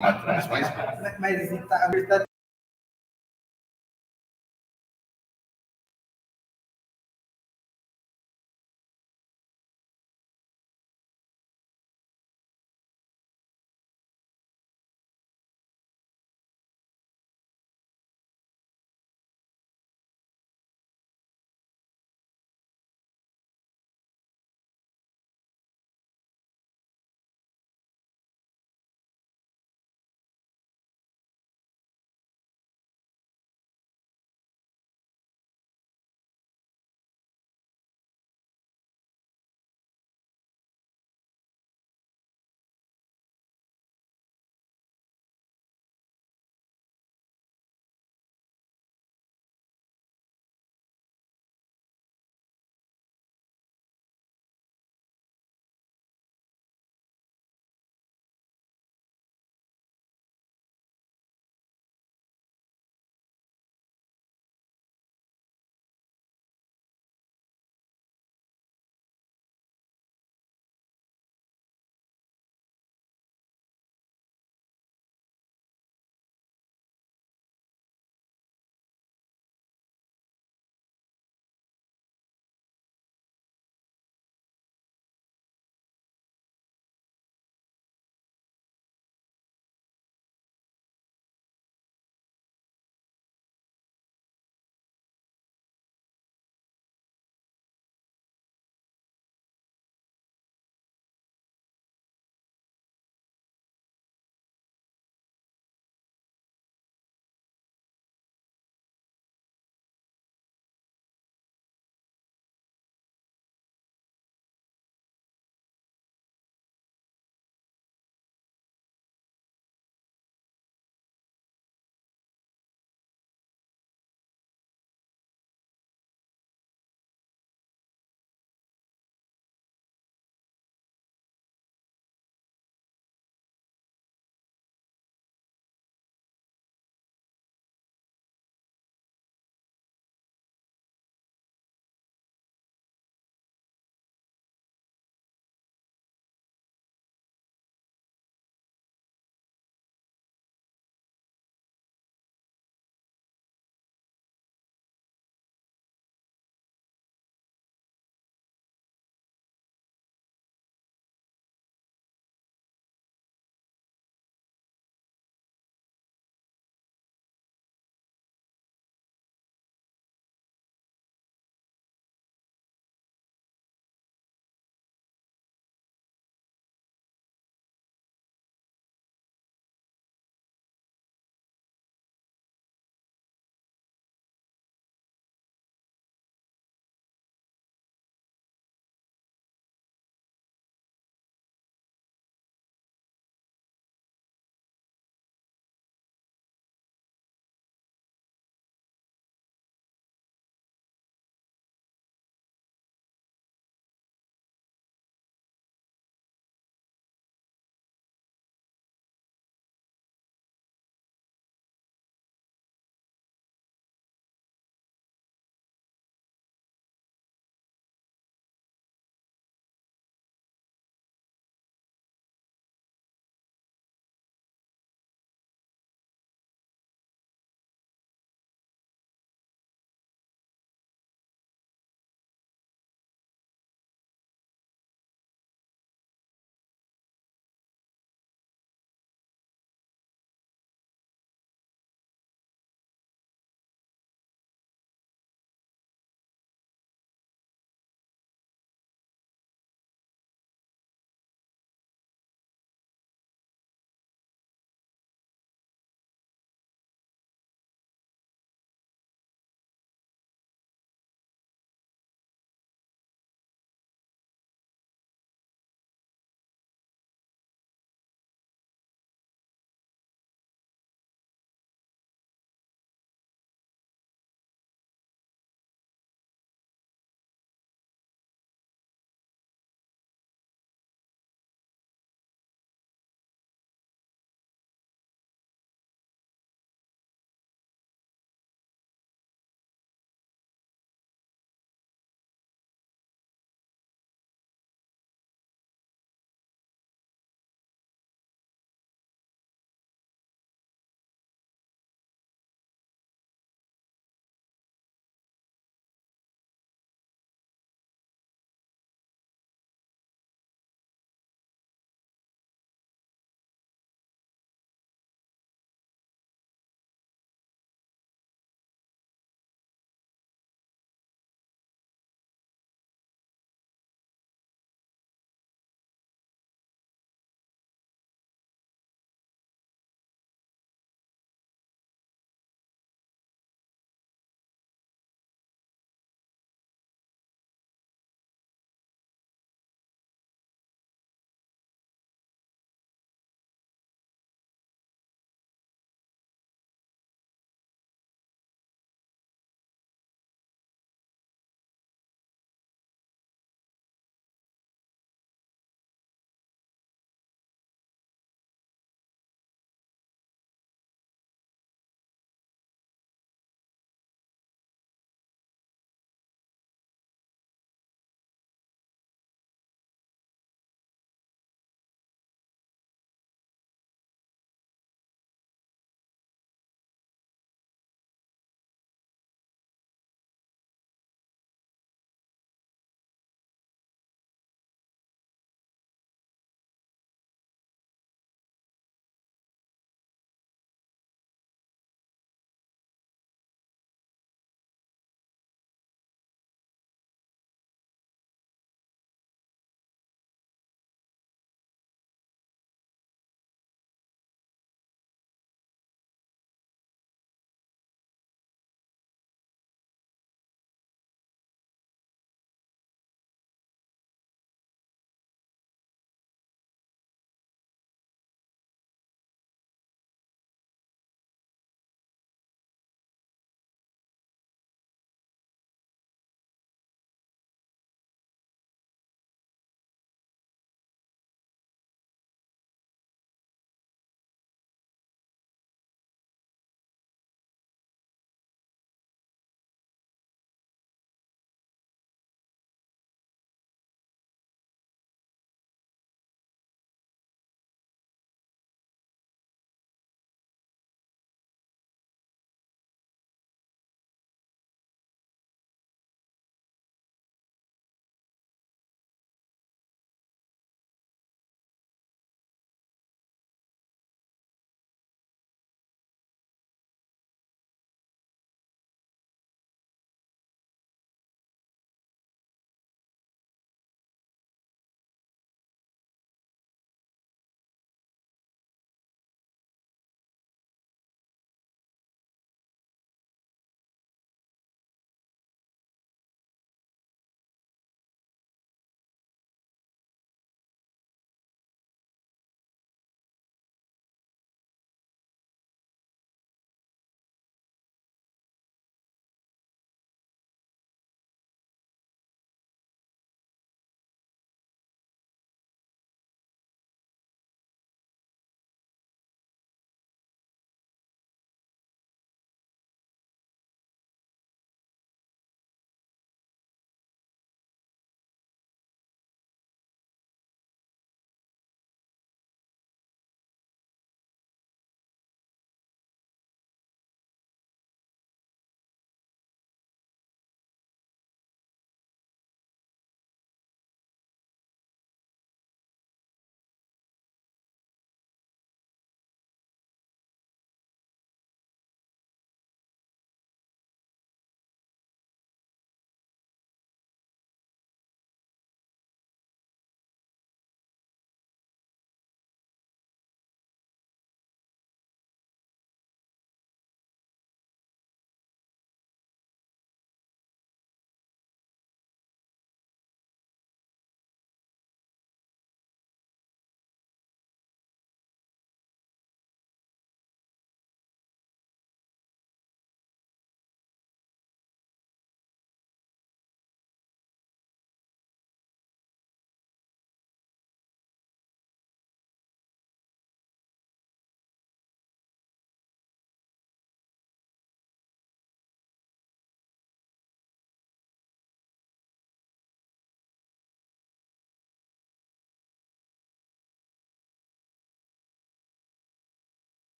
Mas a verdade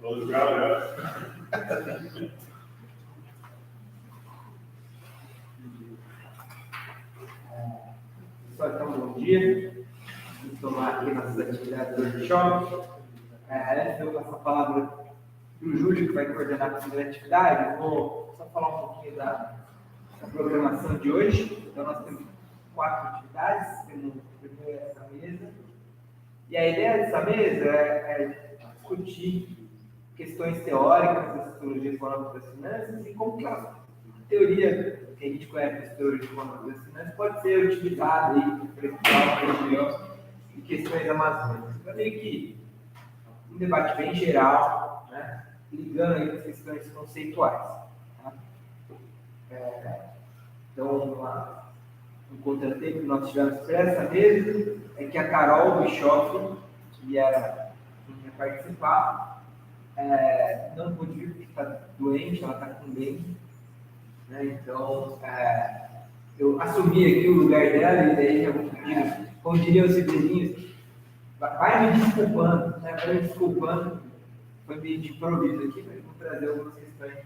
Pessoal, então, bom dia. Vamos tomar aqui nossas atividades do Worksho. Antes de eu passar a palavra para o Júlio, que vai coordenar a primeira atividade, eu vou só falar um pouquinho da programação de hoje. Então, nós temos 4 atividades, temos primeiro essa mesa. E a ideia dessa mesa é discutir questões teóricas da sociologia econômica das finanças e como que a teoria que a gente conhece da sociologia econômica das finanças pode ser utilizada para a região e questões amazônicas. Então, meio que um debate bem geral, né, ligando aí as questões conceituais. Tá? Então, um contratempo que nós tivemos para essa mesa é que a Carol Bischoff, que era quem ia participar, não pôde vir porque está doente, ela está com dengue, né? Então eu assumi aqui o lugar dela e daí já vou pedir, como diriam os ribeirinhos, vai me desculpando, né? Vai me desculpando, foi meio de improviso aqui, mas vou trazer algumas questões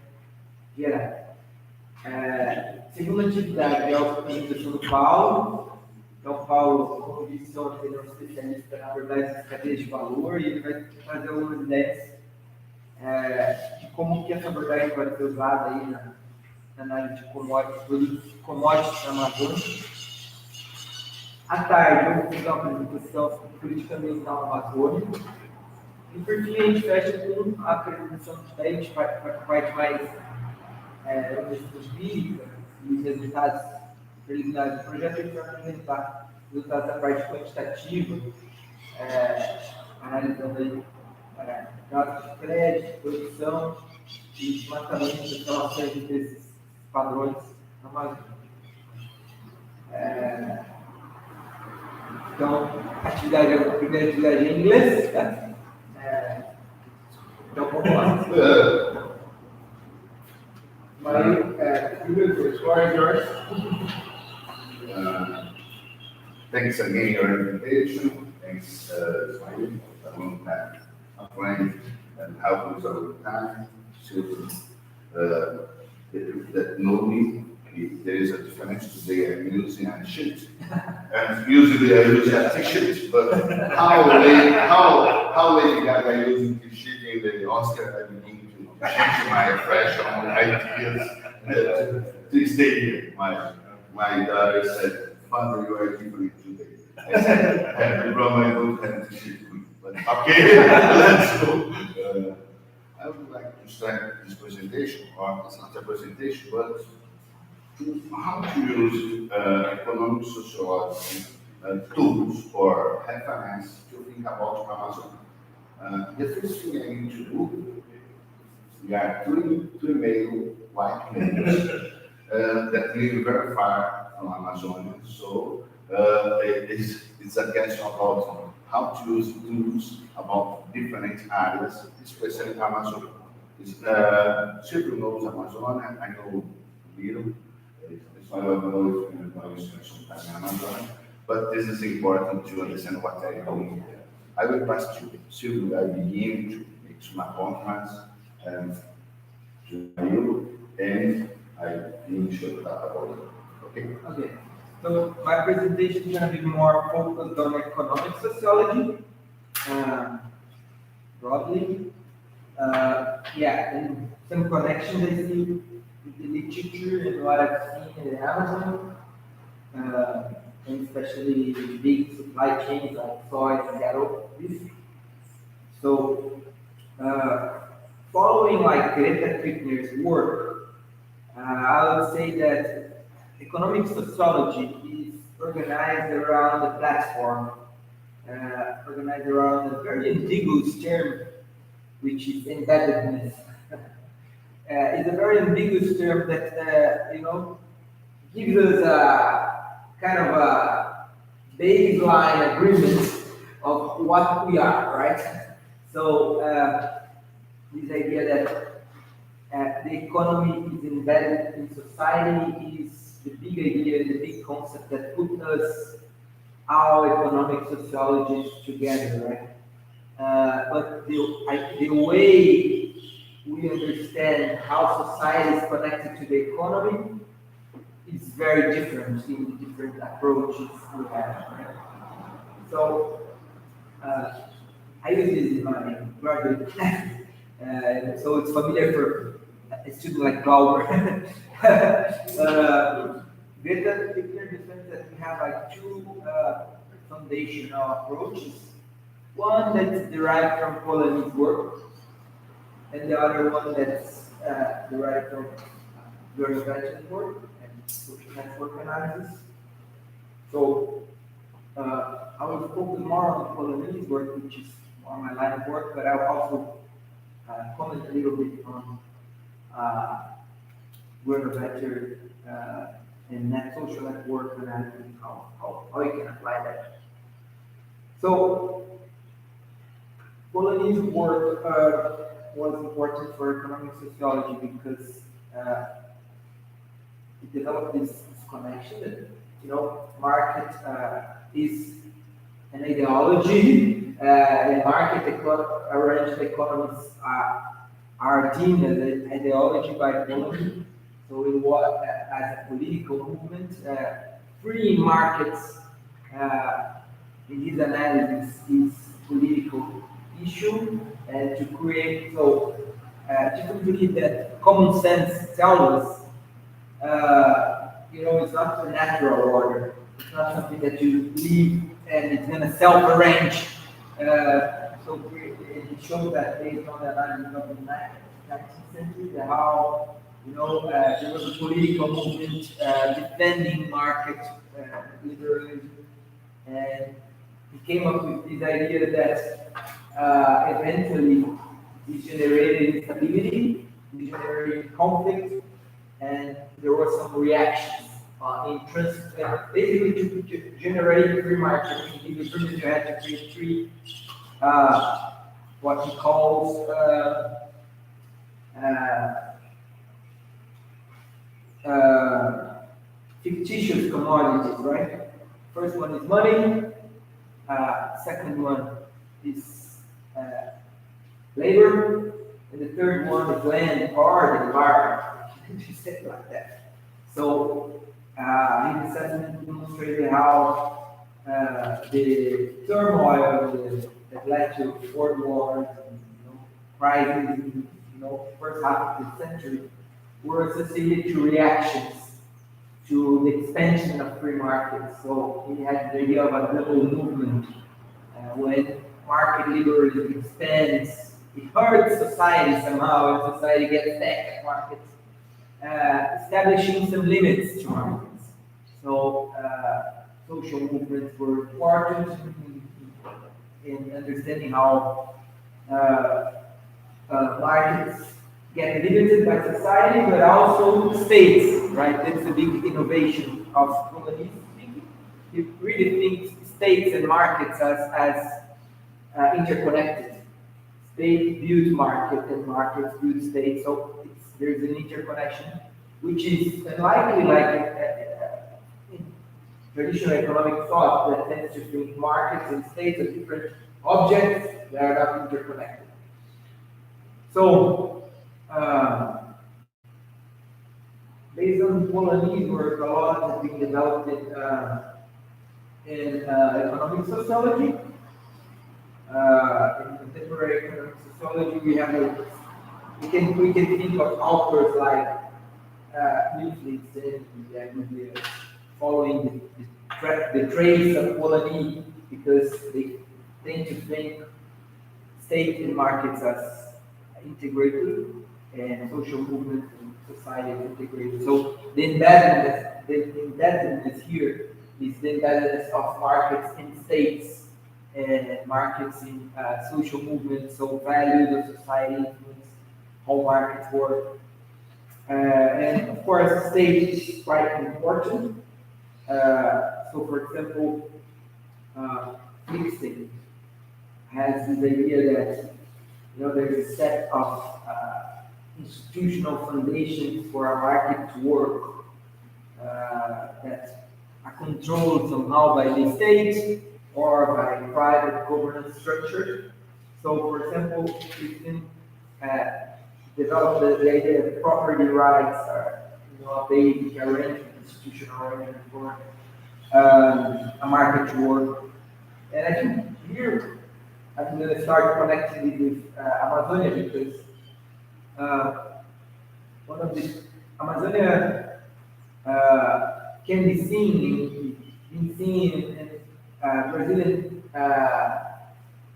gerais. Segunda atividade é a apresentação do Paulo. Então, Paulo, como disse ontem, ele é um especialista na abordagem das cadeias de valor e ele vai trazer algumas ideias de como que essa abordagem pode ser usada aí na análise de commodities na Amazônia. À tarde, eu vou fazer uma apresentação sobre política ambiental na Amazônia. E por fim, a gente fecha com a apresentação da gente para a parte mais empírica e os resultados preliminares do projeto. A gente vai apresentar os resultados da parte quantitativa, analisando aí dados de crédito, produção e desmatamento das relações entre esses padrões na Amazônia. Então, a primeira atividade é em inglês. Tá? Então, vamos lá. The floor is yours. Thanks again for your invitation. Thanks, Ismail. I won't have a friend and help us all the time. Children that know me, there is a difference today. I'm using a sheet, and usually I use a t-shirt. But how Lady Gaga using t-shirt in the Oscar, I begin to change my fresh ideas to stay here. My daughter said, "Father, you are different today." I said, "Brother, I don't have t-shirt." But okay, let's go. I would like to start this presentation, or it's not a presentation, but how to use economic sociology tools or reference to think about Amazon. The first thing I need to do, we are three male white men that live very far from Amazonia, so it's a question about how to use tools about different areas, especially Amazon. Silvio knows Amazon, I know little. So I don't know if you know sometime in Amazon, but this is important to understand what I'm doing here. I will pass to Silvio. I begin to make some appointments and to you, and I finish to talk about it. Okay? Okay. So my presentation is going to be more focused on economic sociology, broadly. And some connections I see with the literature and what I've seen in the Amazon, and especially big supply chains like soy and cattle. So, following like Greta Thunberg's work, I would say that economic sociology is organized around a platform, organized around a very ambiguous term, which is embeddedness. It's a very ambiguous term that gives us a kind of a baseline agreement of what we are, right? So this idea that the economy is embedded in society is the big idea, the big concept that put us, our economic sociologists, together, right? but the way we understand how society is connected to the economy is very different in the different approaches we have. Right? So I use this in my graduate class, so it's familiar for a student like Glauber. With the difference that we have like two foundational approaches. One that's derived from Polanyi's work, and the other one that's derived from Worksho work and social network analysis. So I will focus more on Polanyi's work, which is more my line of work, but I'll also comment a little bit on Worksho and net social network analysis, how you can apply that. So Polanyi's work was important for economic sociology because it developed this connection that, market is an ideology, and arranged economies are deemed as an ideology by Polanyi. So it was as a political movement, free markets in his analysis is political issue, and to create people believe that common sense tells us it's not a natural order. It's not something that you leave and it's going to self-arrange. So it shows that based on the analysis of the 19th century, how there was a political movement defending market liberalism, and he came up with this idea that eventually this generated instability, this generated conflict, and there were some reactions basically to generate free market. In the first, you had to create three, what he calls fictitious commodities, right? First one is money, second one is labor, and the third one is land or the environment. You say it like that. So his assessment demonstrated how the turmoil that led to world wars and crises in first half of the century were associated to reactions to the expansion of free markets. So he had the idea of a double movement. When market liberalism expands, it hurts society somehow, and society gets back at markets, establishing some limits to markets. So social movements were important in understanding how markets get limited by society, but also states, right? That's a big innovation of Polanyi. He really thinks states and markets as interconnected. State builds market and markets build state, so there's an interconnection, which is unlikely like in traditional economic thought that tends to think markets and states are different objects that are not interconnected. So, based on Polanyi's work, a lot has been developed in economic sociology. In contemporary economic sociology, we can think of authors like Leibniz and following the trace of Polanyi, because they tend to think state and markets as integrated and social movements and society is integrated. So the embeddedness here is the embeddedness of markets in states and markets in social movements. So values of society influence how markets work. And of course, state is quite important. So for example, Fixing has this idea that there's a set of institutional foundations for a market to work that are controlled somehow by the state or by private governance structure. So, for example, you can develop the idea that property rights are, a basic arrangement, institutional arrangement for a market to work. And I think here I'm going to start connecting it with Amazonia because one of the Amazonia can be seen in Brazilian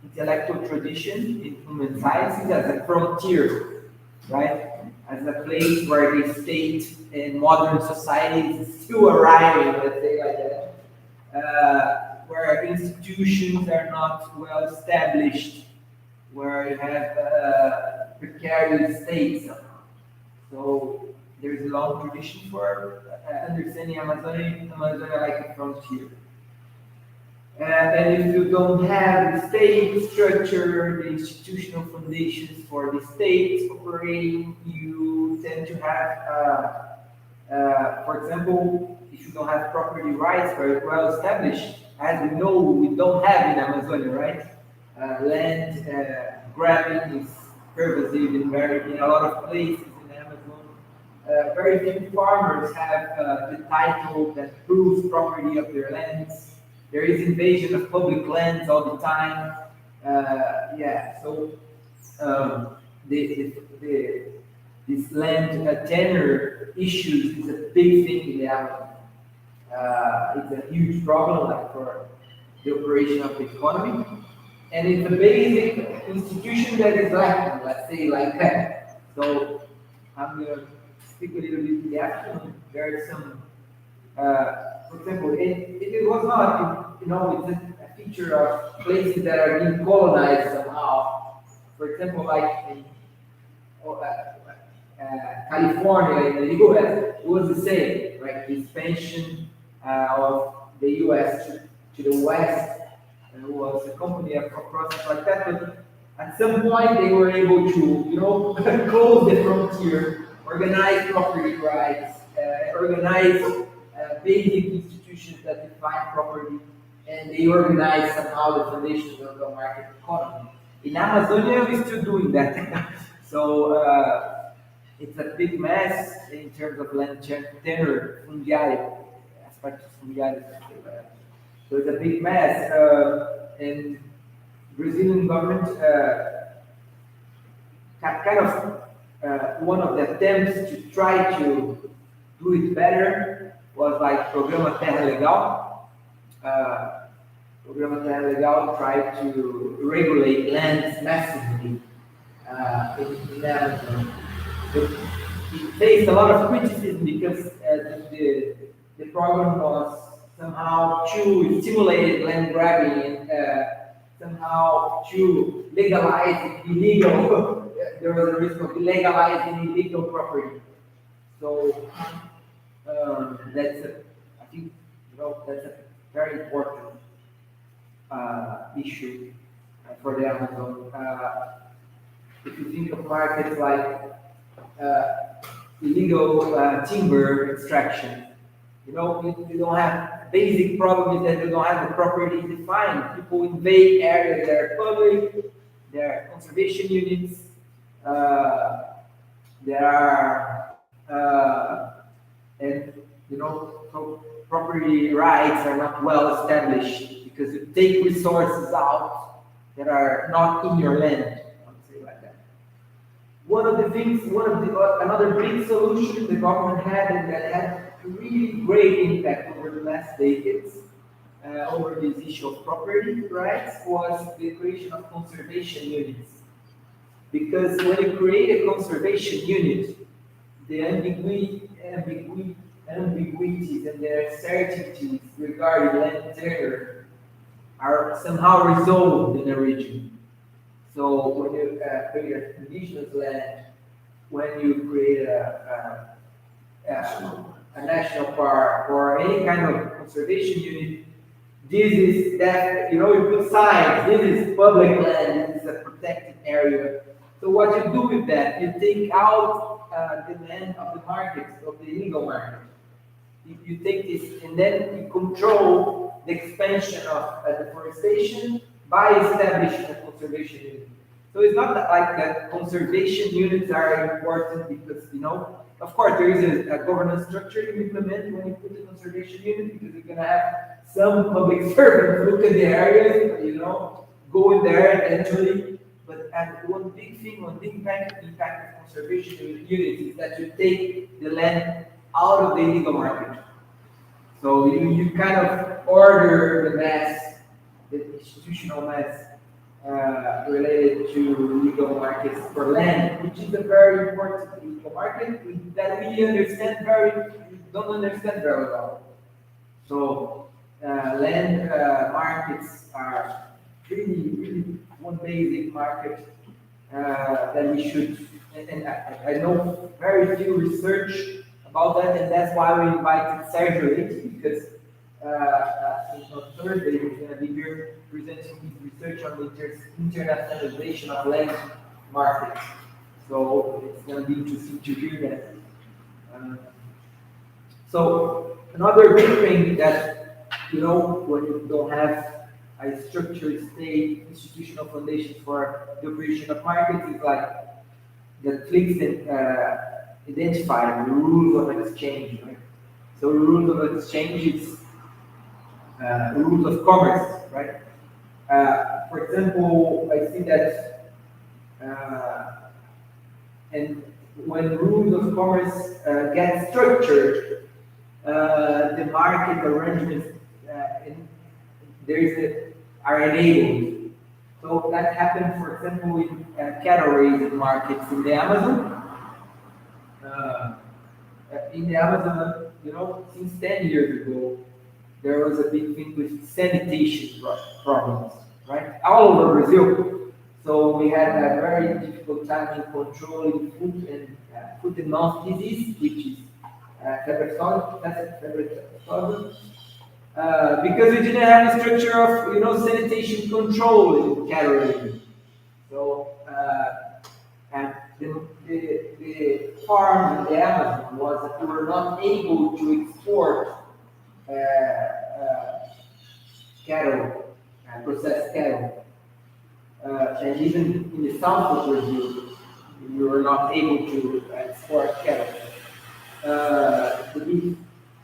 intellectual tradition in human sciences as a frontier, right? As a place where the state and modern society is still arriving, let's say like that, where institutions are not well established, where you have precarious states. So there is a long tradition for understanding Amazonia like a frontier. And if you don't have the state structure, the institutional foundations for the state operating, you tend to have, for example, if you don't have property rights very well established, as we know, we don't have in Amazonia, right? Land grabbing is pervasive in a lot of places in Amazon. Very few farmers have the title that proves property of their lands. There is invasion of public lands all the time. So this land tenure issues is a big thing in the Amazon. It's a huge problem, like for the operation of the economy, and it's a basic institution that is lacking. Let's say like that. So I'm gonna speak a little bit in the afternoon. There is some. For example, it was not, it's a feature of places that are being colonized somehow. For example, like in California in the US, it was the same, right? The expansion of the US to the West was accompanied a process like that. But at some point, they were able to, close the frontier, organize property rights, organize basic institutions that define property, and they organize somehow the foundations of the market economy. In Amazonia, we're still doing that. So it's a big mess in terms of land tenure, fundiário, aspectos fundiários. So it's a big mess, and Brazilian government kind of one of the attempts to try to do it better was like Programa Terra Legal. Programa Terra Legal tried to regulate lands massively in Amazon. It faced a lot of criticism because the program was somehow too stimulated land grabbing and somehow to legalize illegal. There was a risk of legalizing illegal property. So I think that's a very important issue for the Amazon. If you think of markets like illegal timber extraction, you don't have basic problem is that you don't have the property defined. People invade areas that are public, there are conservation units, there are so property rights are not well established because you take resources out that are not in your land. Like that. Another big solution the government had and that had really great impact over the last decades over this issue of property rights was the creation of conservation units. Because when you create a conservation unit, the ambiguities and the uncertainties regarding land tenure are somehow resolved in a region. So when you create a indigenous land, when you create a national park or any kind of conservation unit, this is that, you put signs, this is public land, this is a protected area. So what you do with that, you take out the land of the market, of the illegal market. You take this and then you control the expansion of deforestation by establishing a conservation unit. So it's not like that conservation units are important because, of course, there is a governance structure you implement when you put a conservation unit because you're going to have some public servants look at the areas, go in there eventually. But one big thing, one big impact of conservation units is that you take the land out of the illegal market. So you kind of order the mass, the institutional mass related to legal markets for land, which is a very important legal market that we don't understand very well. So land markets are really one basic market that we should, and I know very few research about that, and that's why we invited Sergio because on Thursday he's going to be here presenting his research on the internationalization of land markets. So it's going to be interesting to hear that. So another big thing that, when you don't have a structured state institutional foundation for the operation of markets is like that flicks and identify the rules of exchange, right? So rules of exchange is rules of commerce, right? For example, I see that, and when rules of commerce get structured, the market arrangements are enabled. So that happened, for example, in cattle raising markets in the Amazon. In the Amazon, since 10 years ago, there was a big thing with sanitation problems, right? All over Brazil. So we had a very difficult time in controlling foot and mouth disease, which is febre aftosa, because we didn't have a structure of sanitation control in cattle raising. So and the farms in the Amazon was that we were not able to export cattle, processed cattle, and even in the south of Brazil, we were not able to export cattle.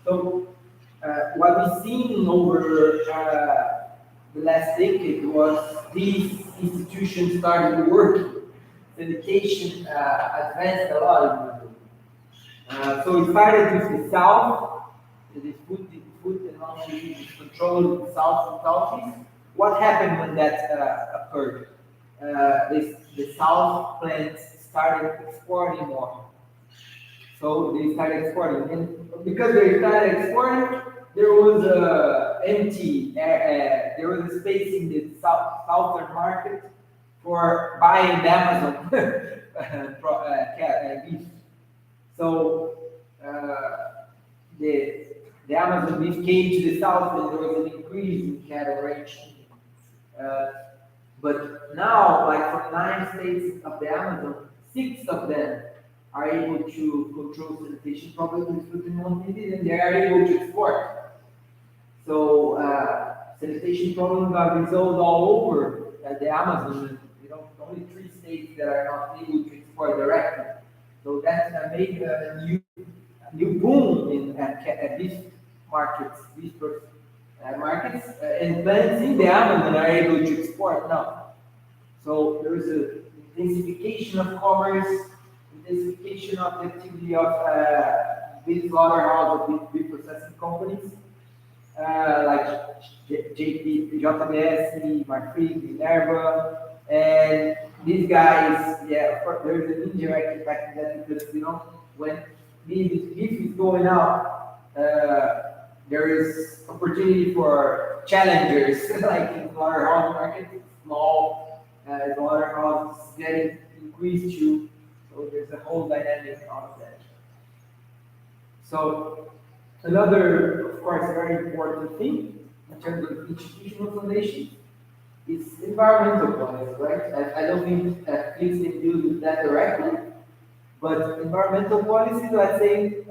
So what we've seen over the last decade was these institutions started working. Sanitation advanced a lot in Brazil. So it started with the south, the food and mouth disease controlled in the south and southeast. What happened when that occurred? The south plants started exporting more. So they started exporting, and because they started exporting, there was there was a space in the southern market for buying the Amazon beef. So the Amazon beef came to the south, and there was an increase in cattle ranching. But now, like from 9 states of the Amazon, 6 of them are able to control sanitation problems with food and mouth disease, and they are able to export. So sanitation problems are resolved all over the Amazon. Only 3 states that are not able to export directly. So that's made a new boom in beef markets, markets, and plants in the Amazon are able to export now. So there is an intensification of commerce, intensification of the activity of beef slaughterhouse or beef processing companies like JBS, Marfrig, Minerva, and these guys, of course, there is an indirect impact in that because, when beef is going up, there is opportunity for challengers, like in slaughterhouse market, small slaughterhouses getting increased too. So there's a whole dynamic of that. So another, of course, very important thing in terms of institutional foundation is environmental policy, right? I don't think Cliff can deal with that directly, but environmental policies, let's say,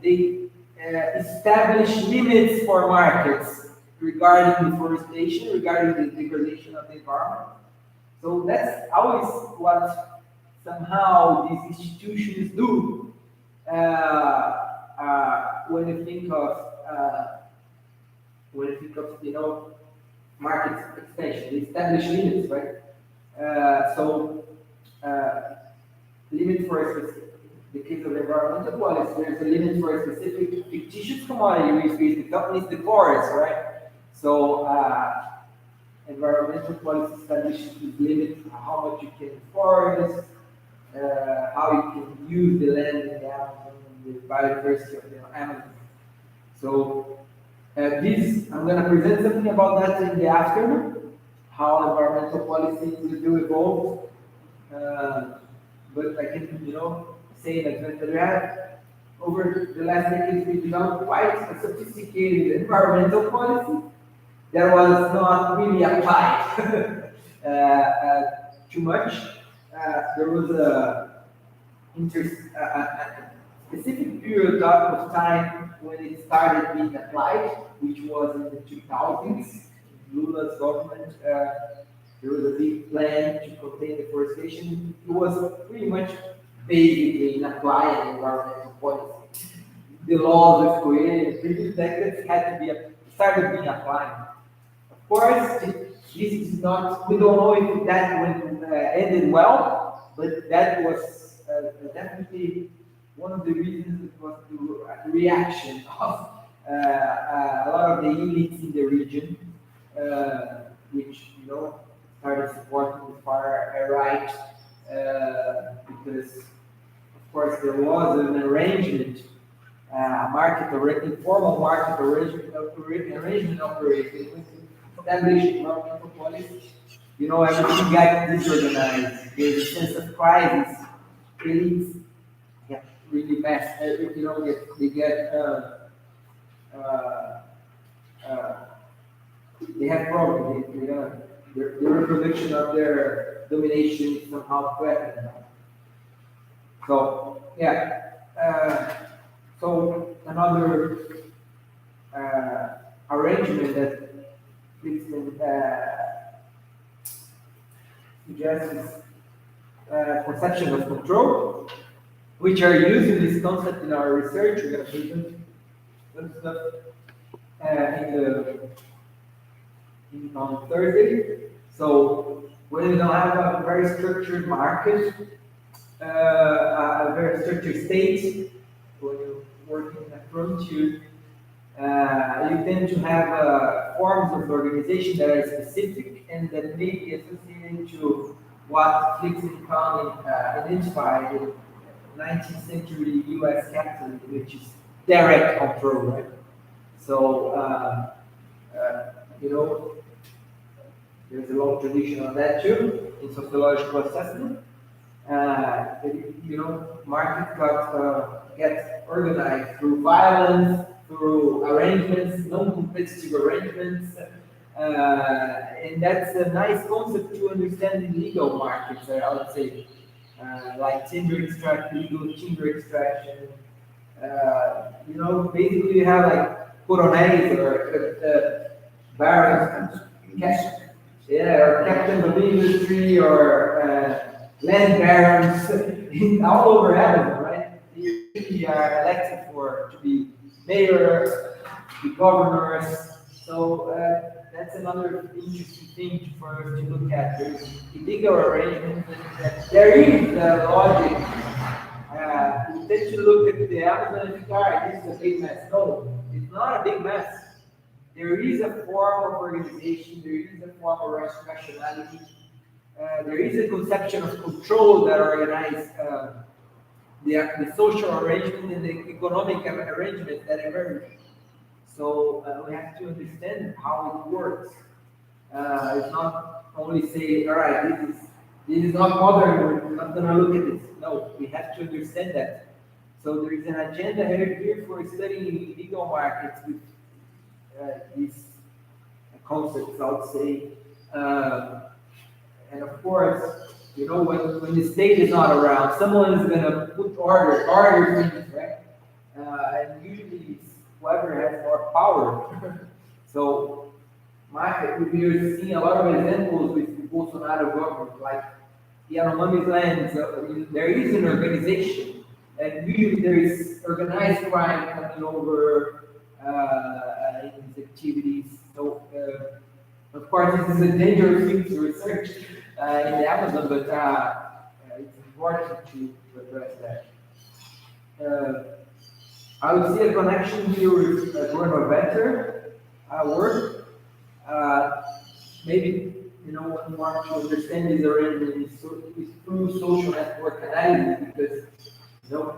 they establish limits for markets regarding deforestation, regarding the degradation of the environment. So that's always what somehow these institutions do when you think of market expansion, they establish limits, right? Limit for a specific, the case of environmental policy, there's a limit for a specific fictitious commodity, which is the forest, right? So environmental policy establishes this limit how much you can forest, how you can use the land in the Amazon, the biodiversity of the Amazon. So I'm going to present something about that in the afternoon, how environmental policy will evolve. But I can, say that we have over the last decades we developed quite a sophisticated environmental policy that was not really applied too much. There was a specific period of time when it started being applied, which was in the 2000s. Lula's government, there was a big plan to contain deforestation. It was pretty much basically in applying environmental policy. The laws of created previous decades had to be started being applied. Of course, this is not. We don't know if that ended well, but that was definitely one of the reasons. It was the reaction of a lot of the elites in the region, which started supporting the far right because, of course, there was an arrangement, informal market arrangement operated with established environmental policy. Everything got disorganized. There's a sense of crisis. Elites get really messed. They have problems. The reproduction of their domination is somehow threatened. So so another arrangement that suggests conception of control, which are using this concept in our research. We're going to present some stuff on Thursday. So when you don't have a very structured market, a very structured state, when you're working in a frontier, you tend to have forms of organization that are specific and that may be associated to what Flickson identified in 19th century US capitalism, which is direct control, right? So, there's a long tradition on that too in sociological assessment. Markets get organized through violence, through arrangements, non-competitive arrangements, and that's a nice concept to understand in legal markets. I would say, like legal timber extraction. Basically you have like coronéis or barons, or captains of industry or land barons all over Amazon, right? They are elected to be mayor, to be governors. So that's another interesting thing for us to look at. There's illegal arrangements. There is logic. You tend to look at the Amazon and think, all right, this is a big mess. No, it's not a big mess. There is a form of organization, there is a form of rationality, there is a conception of control that organizes the social arrangement and the economic arrangement that emerge. So we have to understand how it works. It's not only say, all right, this is not modern, we're not going to look at this. No, we have to understand that. So there is an agenda here for studying legal markets with these concepts, I would say. And of course, when the state is not around, someone is going to put order things, right? And usually it's whoever has more power. So we're seeing a lot of examples with the Bolsonaro government, like Yanomami's lands. There is an organization, and usually there is organized crime coming over in these activities. So, of course, this is a dangerous thing to research in the Amazon, but it's important to address that. I would see a connection here with Bruno Vetter work. Maybe what you want to understand is already is through social network analysis, because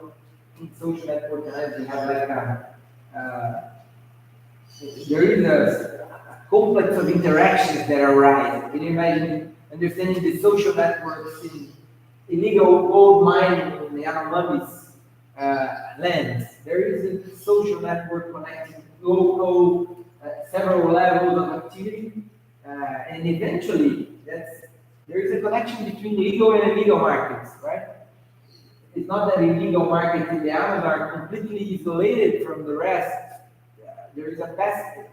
in social network analysis you have like there is a complex of interactions that arise. Can you imagine understanding the social networks in illegal gold mining in the Yanomamis lands? There is a social network connecting local several levels of activity, and eventually there is a connection between legal and illegal markets, right? It's not that illegal markets in the Amazon are completely isolated from the rest. There is a basket.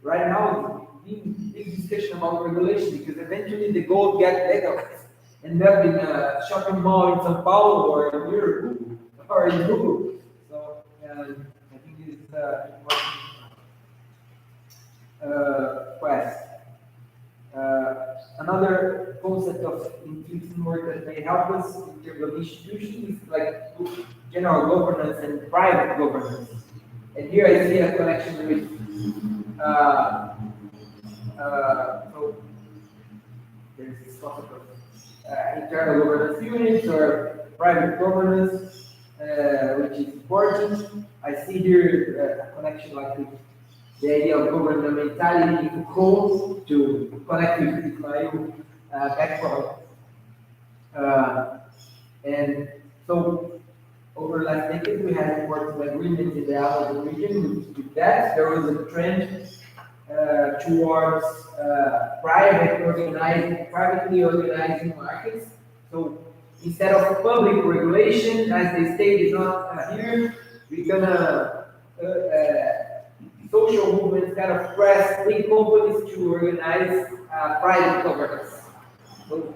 Right now, big discussion about regulation, because eventually the gold gets legalized, end up in a shopping mall in São Paulo or in Europe or in Google. So I think this is an important quest. Another concept of inclusive work that may help us in terms of institutions is like general governance and private governance. And here I see a connection with so there's this concept of internal governance units or private governance, which is important. I see here a connection like with the idea of governmentality in Foucault to connect with Ismail background. And so over last decade we had important agreements in the Amazon region. With that, there was a trend towards privately organizing markets. So instead of public regulation, as the state is not here, we're gonna social movements kind of press big companies to organize private governance. So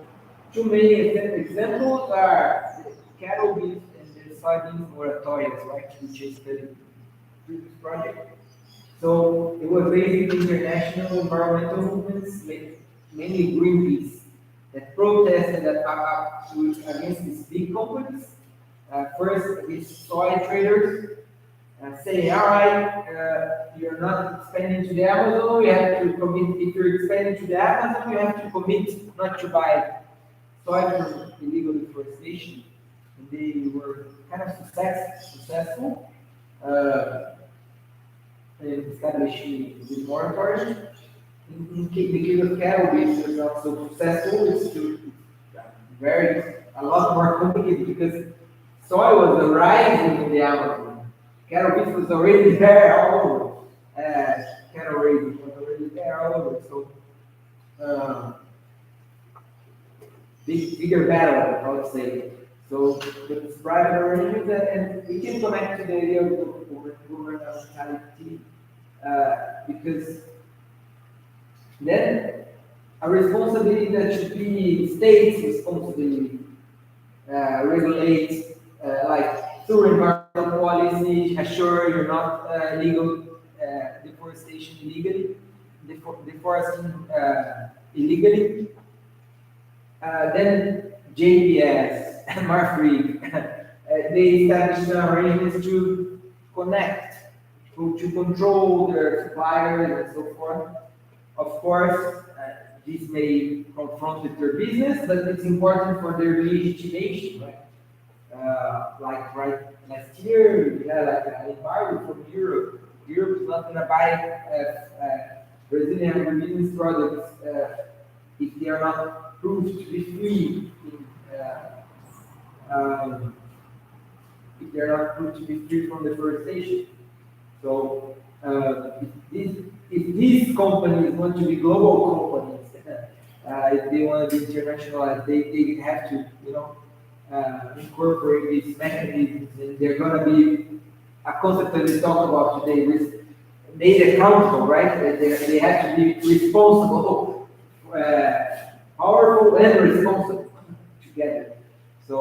two main examples are the cattle beef and the soybean moratoriums, right, which is the previous project. So it was basically international environmental movements, mainly Greenpeace, that protested against these big companies. First, against soy traders, saying, all right, you're not expanding to the Amazon, you have to commit, if you're expanding to the Amazon, you have to commit not to buy soy from illegal deforestation. And they were kind of successful in establishing the moratorium. In the case of cattle beef, it's not so successful, it's still a lot more complicated because soy was rising in the Amazon. Cattle beef was already there all over. Cattle raising was already there all over. So, bigger battle, I would say. So, it's private arrangements, and we can connect to the idea of governmentality because then a responsibility that should be states' responsibility regulates like through environmental policy, assure you're not illegal deforestation illegally, deforesting illegally. Then JBS, Marfrig, they established arrangements to connect, to control their suppliers and so forth. Of course, this may confront with their business, but it's important for their legitimation, right? Like last year, we had like an embargo from Europe. Europe is not going to buy Brazilian agribusiness products if they are not proved to be free. If they are not proved to be free from deforestation. So if these companies want to be global companies, if they want to be internationalized, they have to, incorporate these mechanisms, and they're going to be a concept that we talk about today. made accountable, right? They have to be responsible, powerful and responsible together. So,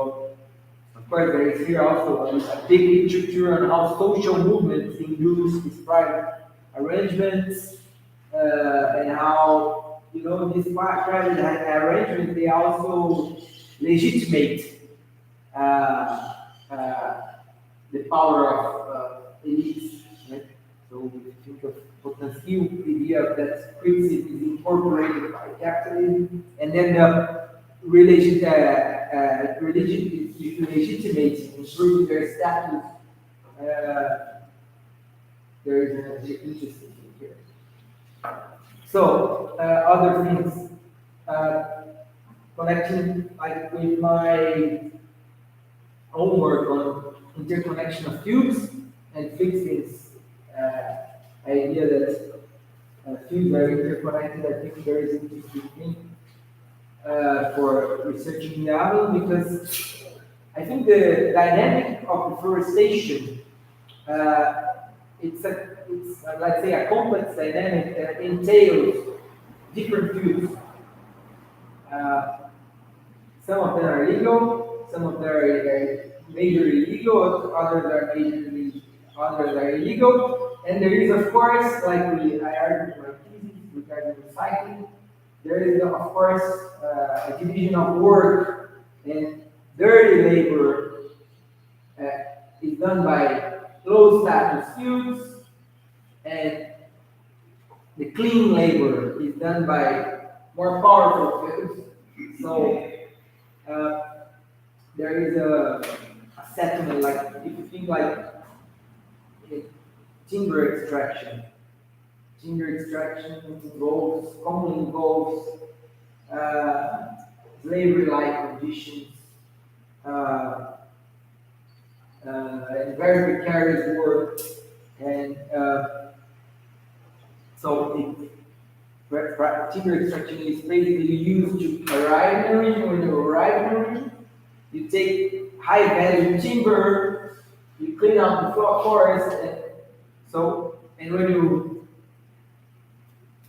of course, there is here also a big picture on how social movements induce these private arrangements, and how, you know, these private arrangements, they also legitimate uh, uh, the power of elites, right? So we think of Potential idea that criticism is incorporated by capitalism, and then the religion is legitimating, improving their status. There is an interesting thing here. So other things, connecting like with my homework on interconnection of tubes and fixing idea that tubes are interconnected. I think there is an interesting thing for researching now, because I think the dynamic of deforestation, it's let's say a complex dynamic that entails different tubes. Some of them are legal, some of them are majorly illegal, others are illegal. And there is, of course, like I argued for thesis regarding recycling, there is, of course, a division of work, and dirty labor is done by low status fields, and the clean labor is done by more powerful fields. So there is a settlement, like if you think like timber extraction. Timber extraction commonly involves slavery-like conditions, and very precarious work, and so timber extraction is basically used to arrive in a region. When you arrive in a region, you take high value timber, you clean out the forest, and when you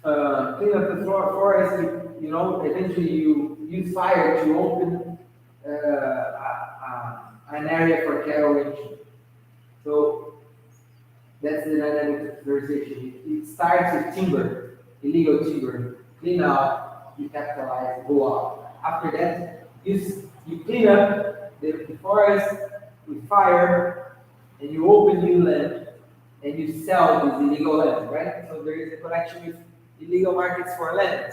clean up the forest, you know, eventually you use fire to open an area for cattle ranching. So that's the dynamic of deforestation. It starts with timber, illegal timber, clean out, you capitalize, go out. After that, you clean up the forest with fire, and you open new land, and you sell this illegal land, right? So there is a connection with illegal markets for land.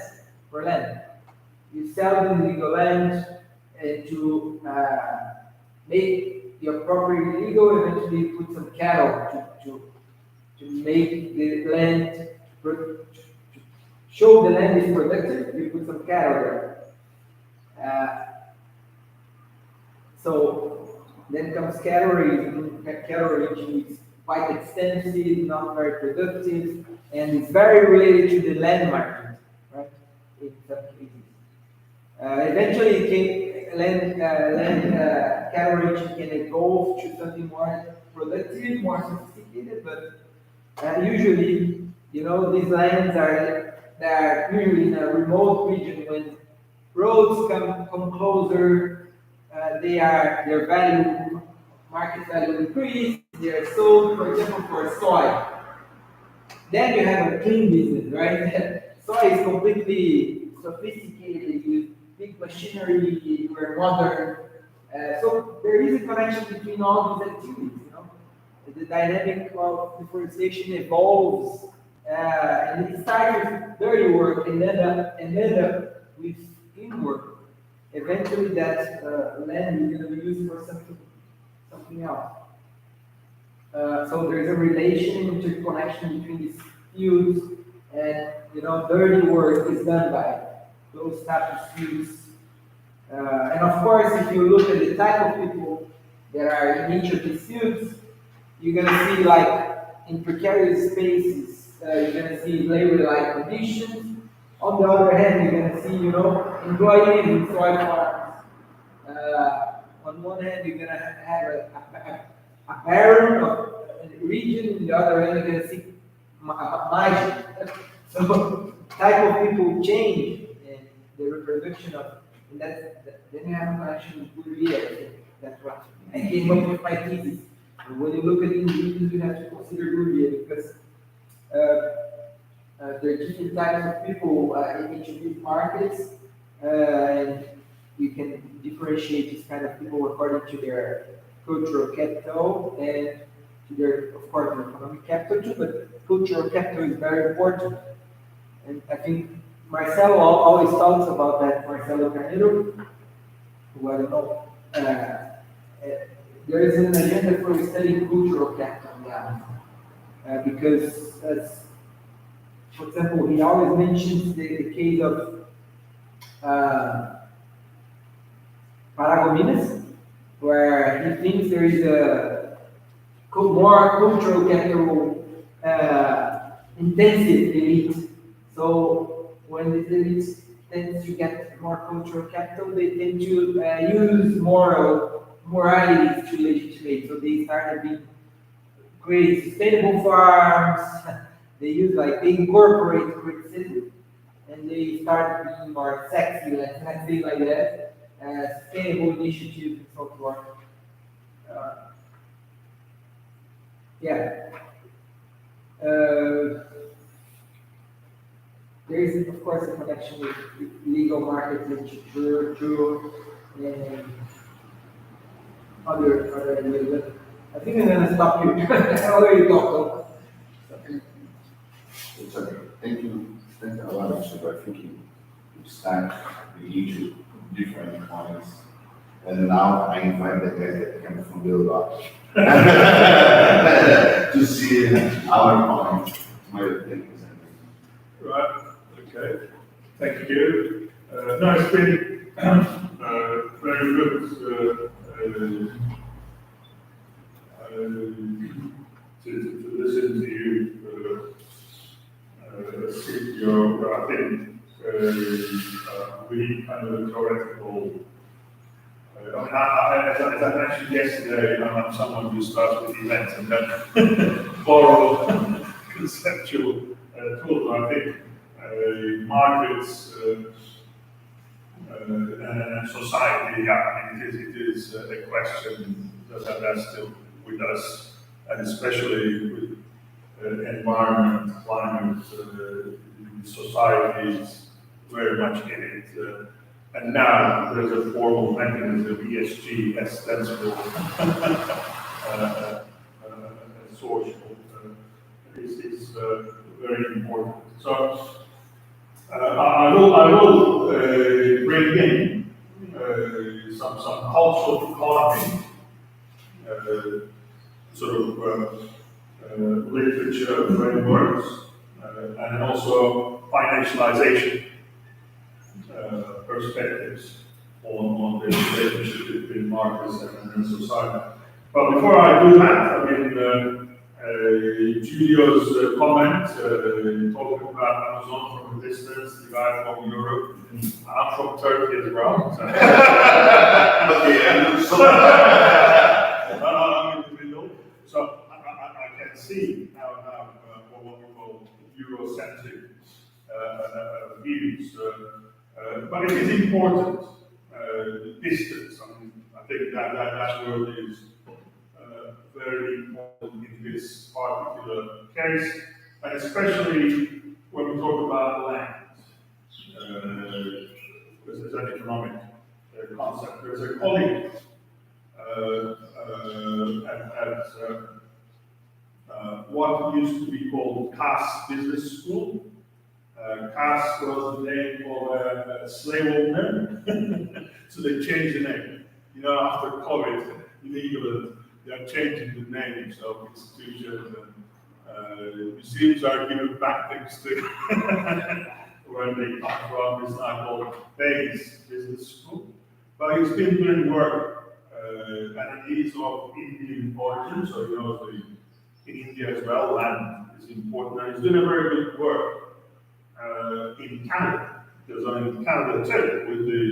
You sell the illegal land, and to make your property legal, eventually you put some cattle to make the land, to show the land is productive, you put some cattle there. So then comes cattle raising. Cattle raising is quite extensive, not very productive, and it's very related to the land market, right? In some cases. Eventually, cattle raising can evolve to something more productive, more sophisticated, but usually, you know, these lands are usually in a remote region. When roads come closer, their market value increase, they are sold, for example, for soy. Then you have a clean business, right? Soy is completely sophisticated with big machinery, we're modern. So there is a connection between all these activities, you know. The dynamic of deforestation evolves, and it starts with dirty work and end up with clean work. Eventually, that land is going to be used for something else. So there's a relation, interconnection between these fields, and, you know, dirty work is done by those type of fields. And of course, if you look at the type of people that are in each of these fields, you're gonna see, like, in precarious spaces, you're gonna see labor-like conditions. On the other hand, you're gonna see, you know, employees in soy farms. On one hand, you're gonna have a barren of region. On the other hand, you're gonna see magic. So type of people change, and the reproduction of, and then you have a connection with Bouvier. I think that's what I came up with my thesis. And when you look at individuals, you have to consider Bouvier because there are different types of people in each of these markets, and you can differentiate these kind of people according to their cultural capital and to their, of course, their economic capital too, but cultural capital is very important. And I think Marcelo always talks about that, Marcelo Carneiro, who I don't know, there is an agenda for studying cultural capital now, because, for example, he always mentions the case of Paragominas, where he thinks there is a more cultural capital intensive elite. So when the elites tend to get more cultural capital, they tend to use moralities to legitimate. So they started being create sustainable farms. They incorporate criticism, and they start being more sexy, let's say like that, sustainable initiatives and so forth. Yeah. There is, of course, a connection with legal market literature and other areas. But I think I'm going to stop here. I already talked. It's okay. Thank you. Thank you a lot, so I think you start the issue different points. And now I invite the guys that come from the lot to see our point, my opinions. Right, okay. Thank you. No, it's been very good to listen to you. I think really kind of a theoretical. As I mentioned yesterday, I'm someone who starts with events and then borrow conceptual tools. I think markets and society, I mean, it is a question that's still with us, and especially with environment, climate, society is very much in it. And now there's a formal mechanism, ESG, as stands for social, is very important. So I will bring in some cultural economy, literature frameworks, and also financialization perspectives on the relationship between markets and society. But before I do that, I mean, Julio's comment, talking about Amazon from a distance, the guy from Europe, I'm from Turkey as well. So. I'm in the middle. So I can see how what we call Eurocentric views. But it is important, the distance. I think that word is very important in this particular case, and especially when we talk about land, because there's an economic concept. There's a colleague at what used to be called CAS Business School. CAS was the name of a slave owner, so they changed the name. You know, after COVID, in England, they are changing the names of institutions, and museums are giving back things to where they come from. It's not called Bayes Business School, but he's been doing work, and he is of Indian origin, so he knows in India as well, land is important, and he's doing a very good work in Canada, because in Canada too, with the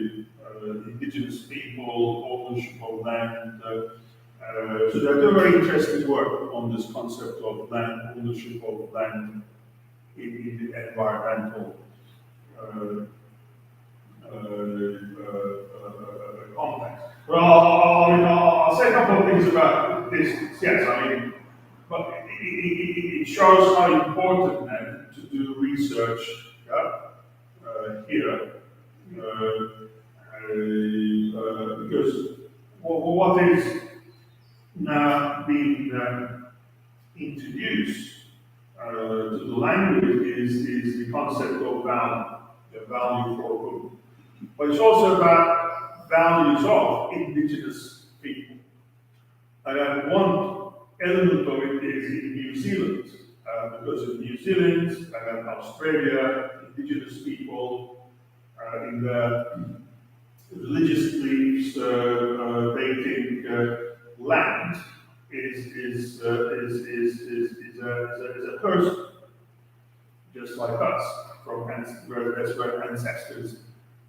indigenous people, ownership of land, So they're doing very interesting work on this concept of land ownership of land in the environmental context. Well, I'll say a couple of things about this. Yes, I mean, but it shows how important then to do research here, because what is now being introduced to the language is the concept of value for whom. But it's also about values of indigenous people. And one element of it is in New Zealand, because in New Zealand and Australia, indigenous people in the religious beliefs dating land is a person, just like us, that's where ancestors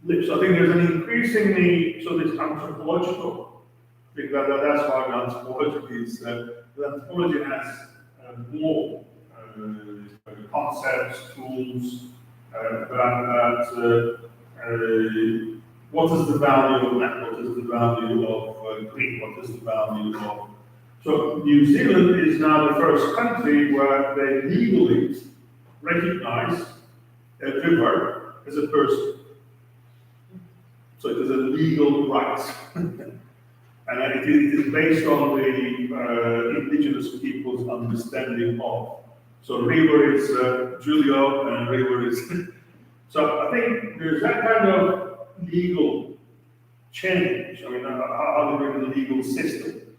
live. So I think there's an increasingly this anthropological thing that's why anthropology is anthropology has more concepts, tools about what is the value of land, what is the value of green, what is the value of. So New Zealand is now the first country where they legally recognize a river as a person. So it is a legal right. And it is based on the indigenous people's understanding of. So river is Julio and river is. So I think there's that kind of legal change. I mean, how to bring the legal system.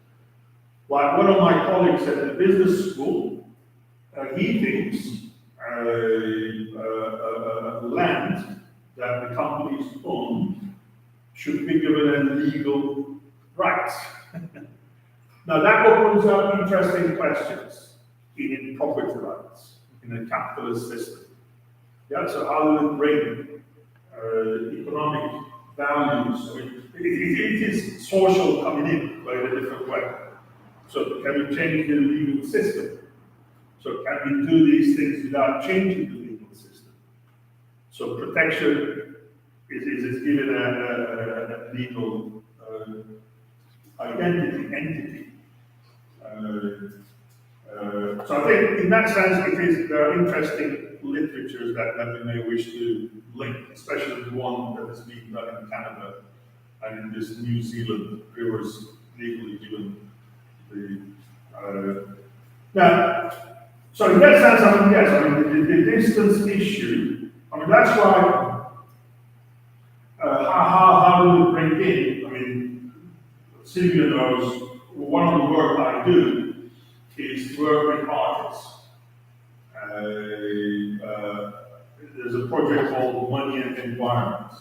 Like one of my colleagues at the business school, he thinks land that the companies own should be given a legal right. Now that opens up interesting questions in property rights in a capitalist system. Yeah, so how do we bring economic values? I mean, it is social coming in by a different way. So can we change the legal system? So can we do these things without changing the legal system? So protection is given a legal entity. So I think in that sense there are interesting literatures that we may wish to link, especially the one that is being done in Canada and in this New Zealand rivers legally given now, so in that sense, I mean, yes, I mean, the distance issue, I mean, that's why, how do we bring in, I mean, Sylvia knows, one of the work I do is to work with artists. There's a project called Money and Environment,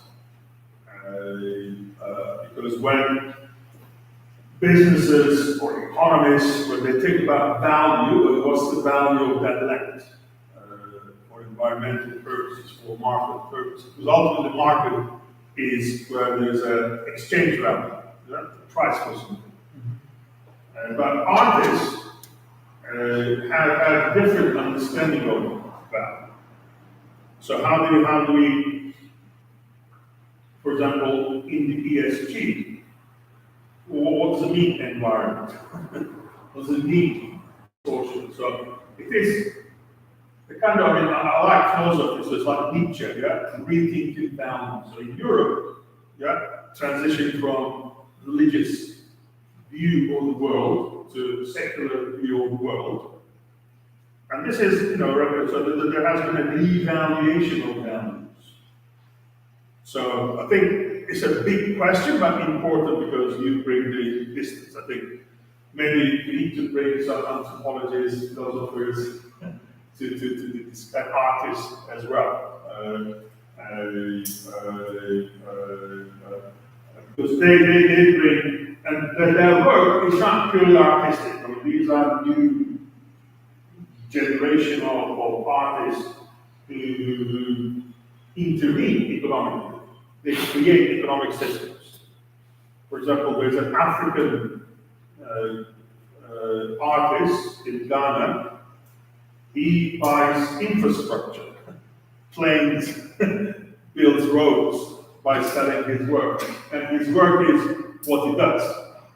because when businesses or economists, when they think about value, what's the value of that land for environmental purposes, for market purposes? Because ultimately the market is where there's an exchange value, the price for something. But artists have a different understanding of value. So how do we, for example, in the ESG, what does it mean, environment? What does it mean, social? So it is the kind of, I mean, I like philosophy, so it's like Nietzsche, yeah? Rethinking values. So in Europe, yeah, transition from religious view of the world to secular view of the world. And this is, you know, so there has been a revaluation of values. So I think it's a big question, but important because you bring the distance. I think maybe we need to bring some anthropologists, philosophers, to discuss artists as well. Because they bring, and their work is not purely artistic. I mean, these are new generation of artists who intervene economically. They create economic systems. For example, there's an African artist in Ghana. He buys infrastructure, planes, builds roads by selling his work. And his work is what he does,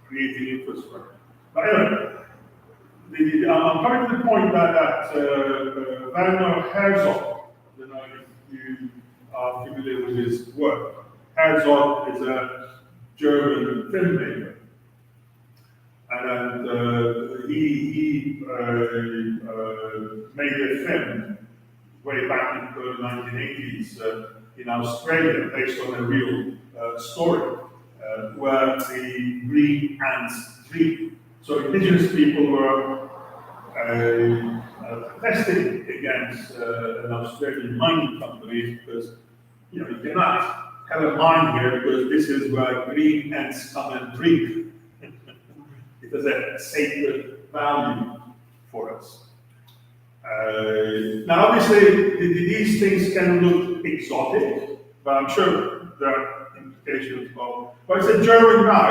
creating infrastructure. But anyway, I'm coming to the point that Werner Herzog, I don't know if you are familiar with his work. Herzog is a German filmmaker. And he made a film way back in the early 1980s in Australia, based on a real story, where the green ants dream. So indigenous people were protesting against an Australian mining company because you cannot have a mine here because this is where green ants come and drink. It is a sacred value for us. Now, obviously, these things can look exotic, but I'm sure there are implications of. But it's a German guy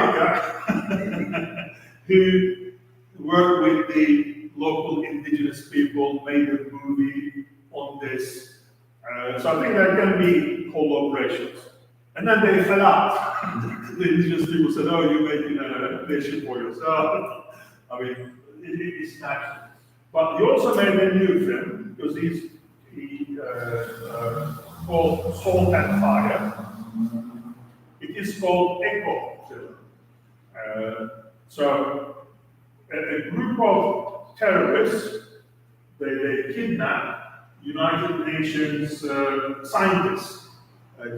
who worked with the local indigenous people, made a movie on this. So I think there can be collaborations. And then they fell out. The indigenous people said, "Oh, you're making a nation for yourself." I mean, it's natural. But he also made a new film because he called Salt and Fire. It is called Echo film. So a group of terrorists they kidnap United Nations scientists,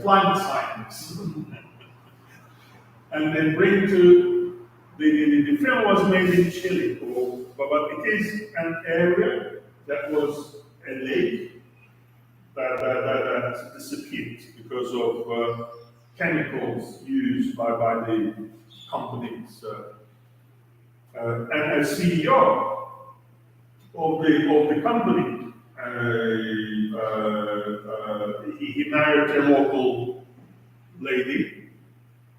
climate scientists, and they bring to the film was made in Chile, but it is an area that was a lake that disappeared because of chemicals used by the companies. And a CEO of the company, he married a local lady,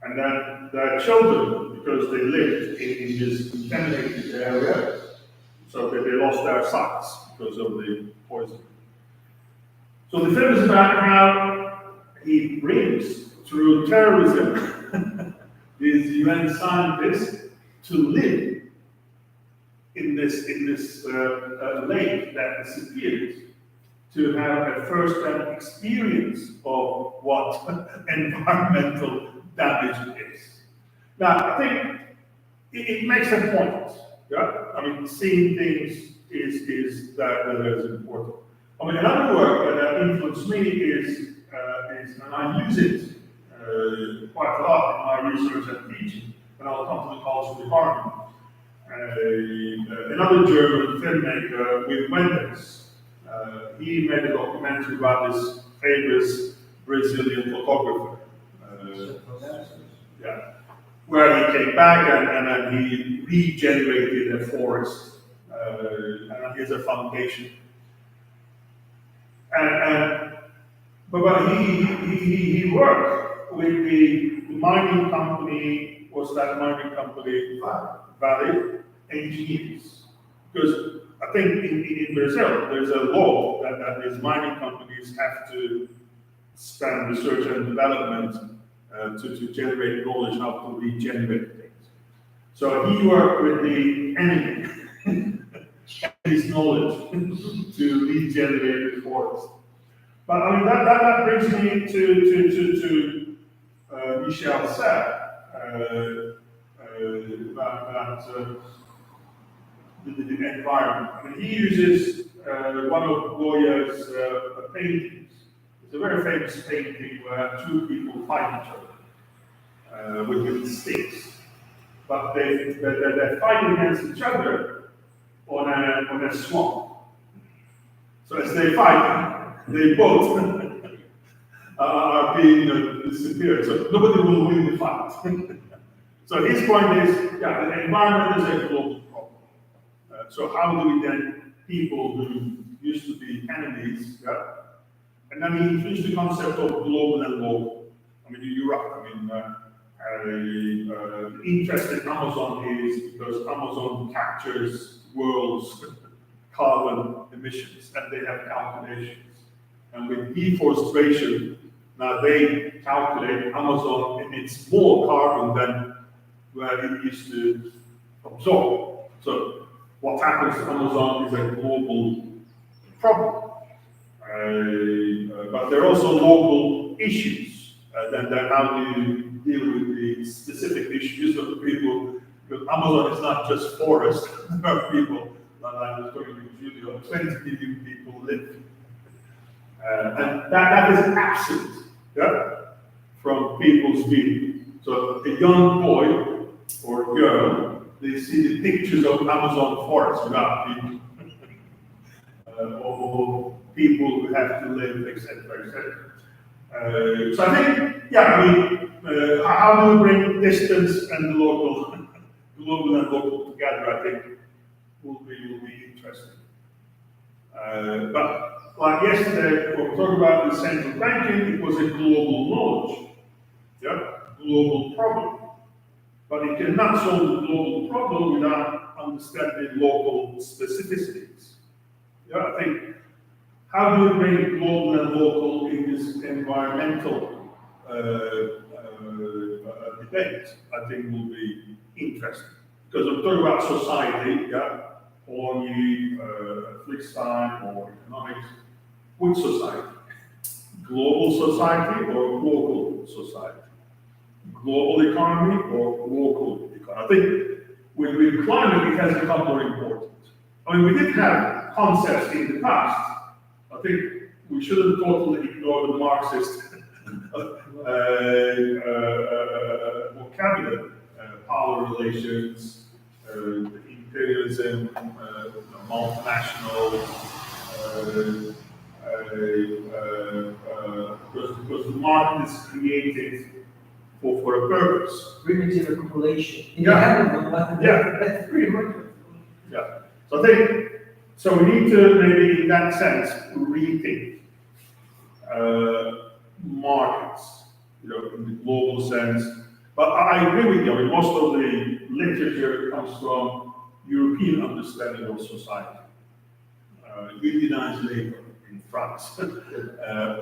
and then their children, because they lived in this contaminated area, so they lost their sights because of the poison. So the film is about how he brings, through terrorism, these UN scientists to live in this lake that disappeared, to have a first-hand experience of what environmental damage is. Now, I think it makes a point. Yeah, I mean, seeing things is important. I mean, another work that influenced me is and I use it quite a lot in my research and teaching, and I'll come to the cultural department. Another German filmmaker, Wim Wenders, he made a documentary about this famous Brazilian photographer. Where he came back and he regenerated a forest, and here's a foundation. But he worked with the mining company. Was that mining company Valley Engineers? Because I think in Brazil there's a law that these mining companies have to spend research and development to generate knowledge how to regenerate things. So he worked with the enemy, his knowledge to regenerate the forest. But I mean that brings me to Michel said about the environment. I mean, he uses one of Goya's paintings. It's a very famous painting where two people fight each other with sticks, but they're fighting against each other on a swamp. So as they fight, they both are being disappeared. So nobody will win the fight. So his point is, yeah, the environment is a global problem. So how do we then people who used to be enemies, and then he introduced the concept of global and local. I mean, you're right. I mean, The interest in Amazon is because Amazon captures world's carbon emissions and they have calculations. And with deforestation, now they calculate Amazon emits more carbon than where it used to absorb. So what happens to Amazon is a global problem. But there are also local issues. Then how do you deal with the specific issues of the people? Because Amazon is not just forest. There are people, like I was talking to Julio, 20 million people live. And that is absent, yeah, from people's view. So a young boy or girl, they see the pictures of Amazon forest without people. Or people who have to live, etc., etc. So I think, how do we bring distance and the local, global and local together? I think will be interesting. But like yesterday, when we talked about the central banking, it was a global knowledge, yeah, global problem. But it cannot solve the global problem without understanding local specificities. Yeah, I think, how do you bring global and local in this environmental debate? I think will be interesting. Because I'm talking about society, yeah, or flip side or economics. Which society? Global society or local society? Global economy or local economy? I think with climate, it has become more important. I mean, we did have concepts in the past. I think we shouldn't totally ignore the Marxist vocabulary, power relations, imperialism, multinational, because the market is created for a purpose. Primitive accumulation. Yeah. That's pretty much it. Yeah. So I think, so we need to maybe in that sense rethink markets, in the global sense. But I agree with you. I mean, most of the literature comes from European understanding of society. Unionized labor in France,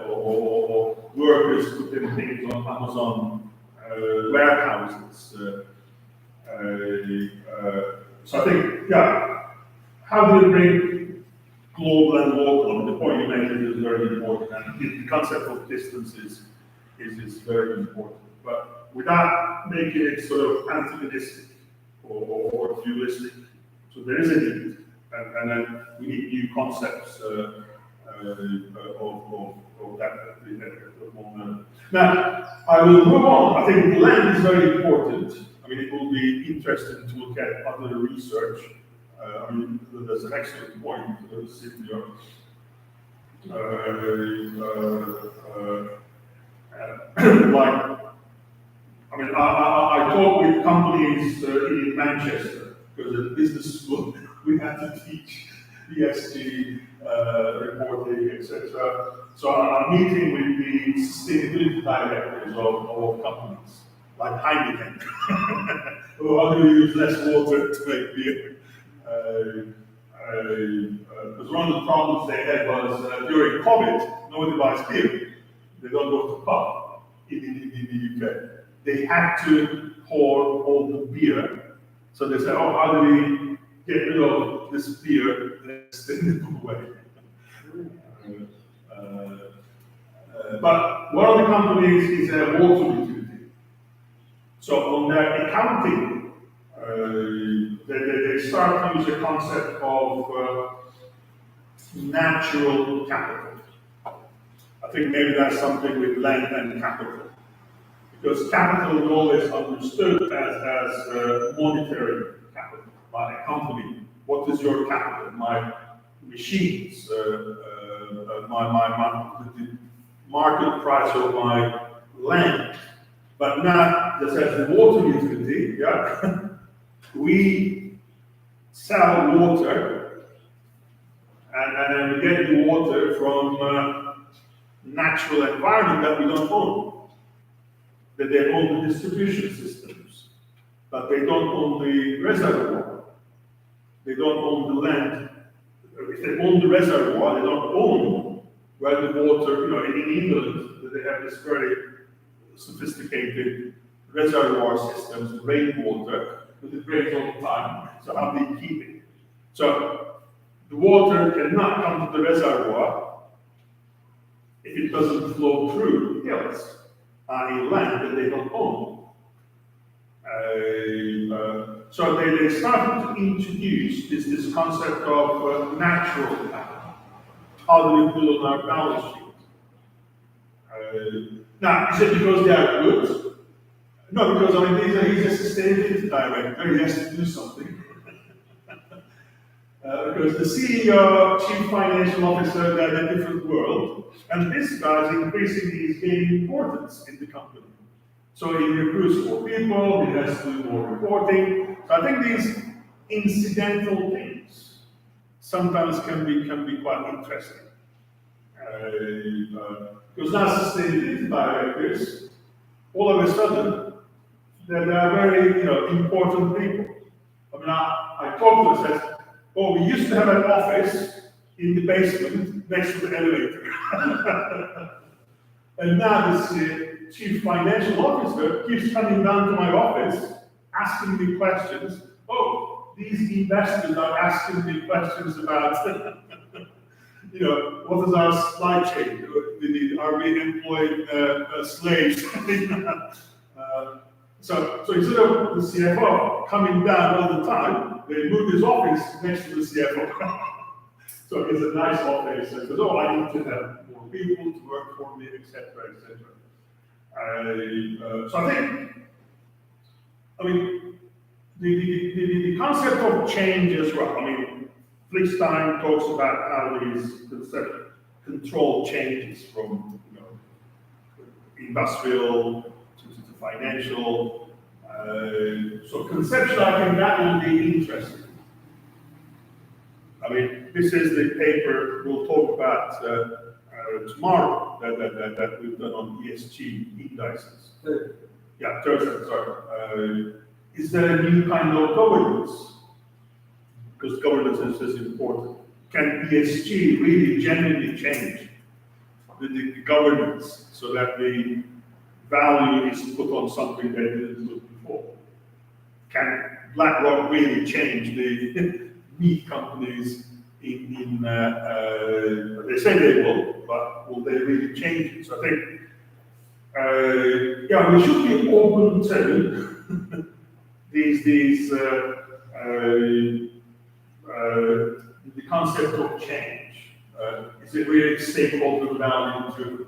or workers putting things on Amazon warehouses. So I think, how do you bring global and local? And the point you made is very important, and the concept of distance is very important. But without making it sort of antagonistic or dualistic, so there is a need, and then we need new concepts of that. Now, I will move on. I think land is very important. I mean, it will be interesting to look at other research. I mean, there's an excellent point, Silvio. I talk with companies in Manchester, because at the business school we had to teach ESG reporting, etc. So I'm meeting with the sustainability directors of companies, like Heineken, who how do you use less water to make beer? Because one of the problems they had was during COVID, nobody buys beer. They don't go to pub in the UK. They had to pour all the beer. So they said, oh, how do we get rid of this beer in a sustainable way? But one of the companies is a water utility. So on their accounting, they start to use a concept of natural capital. I think maybe that's something with land and capital. Because capital is always understood as monetary capital by a company. What is your capital? My machines, the market price of my land. But now, just as the water utility, we sell water, and then we get the water from natural environment that we don't own. that they own the distribution systems, but they don't own the reservoir. They don't own the land. If they own the reservoir, they don't own where the water, in England, they have this very sophisticated reservoir systems, rainwater, but it rains all the time, so how do you keep it? So the water cannot come to the reservoir if it doesn't flow through hills, i.e. land that they don't own. So they started to introduce this concept of natural capital. How do we build on our balance sheet? Now, is it because they are good? No, because he's a sustainability director, he has to do something. Because the CEO, Chief Financial Officer, they're in a different world, and this guy increasingly is gaining importance in the company. So he recruits more people, he has to do more reporting. So I think these incidental things sometimes can be quite interesting. Because now sustainability directors, all of a sudden, they are very important people. I mean, I talked to them and said, oh, we used to have an office in the basement next to the elevator. And now this Chief Financial Officer keeps coming down to my office, asking me questions. Oh, these investors are asking me questions about, what is our supply chain? Are we employing slaves? So instead of the CFO coming down all the time, they move his office next to the CFO. So it's a nice office, and says, oh, I need to have more people to work for me, etc., etc. So I think, the concept of change as well. Flickstein talks about how these control changes from industrial to financial. So conceptually, I think that will be interesting. This is the paper we'll talk about tomorrow that we've done on ESG indices. Yeah, Thursday, sorry. Is there a new kind of governance? Because governance is important. Can ESG really genuinely change the governance so that the value is put on something that didn't do before? Can BlackRock really change the meat companies they say they will, but will they really change it? So I think, we should be open to the concept of change. Is it really stakeholder value to,